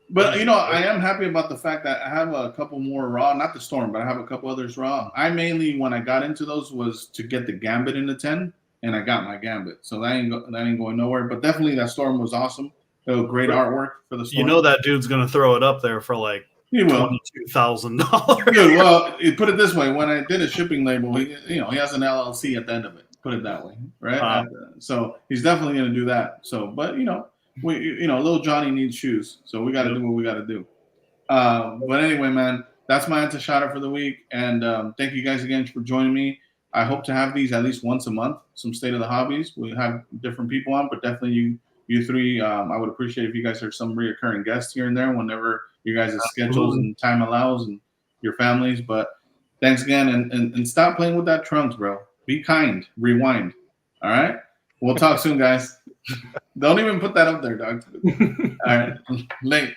But you know, I am happy about the fact that I have a couple more raw, not the Storm, but I have a couple others raw. I mainly, when I got into those, was to get the Gambit in the 10, and I got my Gambit. So that ain't going nowhere. But definitely that Storm was awesome. It was great artwork for the Storm. You know that dude's gonna throw it up there for like $22,000. Dude, well, put it this way: when I did a shipping label, he has an LLC at the end of it. Put it that way, right? So he's definitely going to do that. So, but little Johnny needs shoes, so we got to do what we got to do. But anyway, man, that's my anti shout out for the week, and thank you guys again for joining me. I hope to have these at least once a month. Some State of the Hobbies. We have different people on, but definitely you three. I would appreciate if you guys are some reoccurring guests here and there whenever you guys' schedules and time allows and your families. But thanks again, and stop playing with that trunks, bro. Be kind. Rewind. All right. We'll talk soon, guys. Don't even put that up there, dog. All right. Late.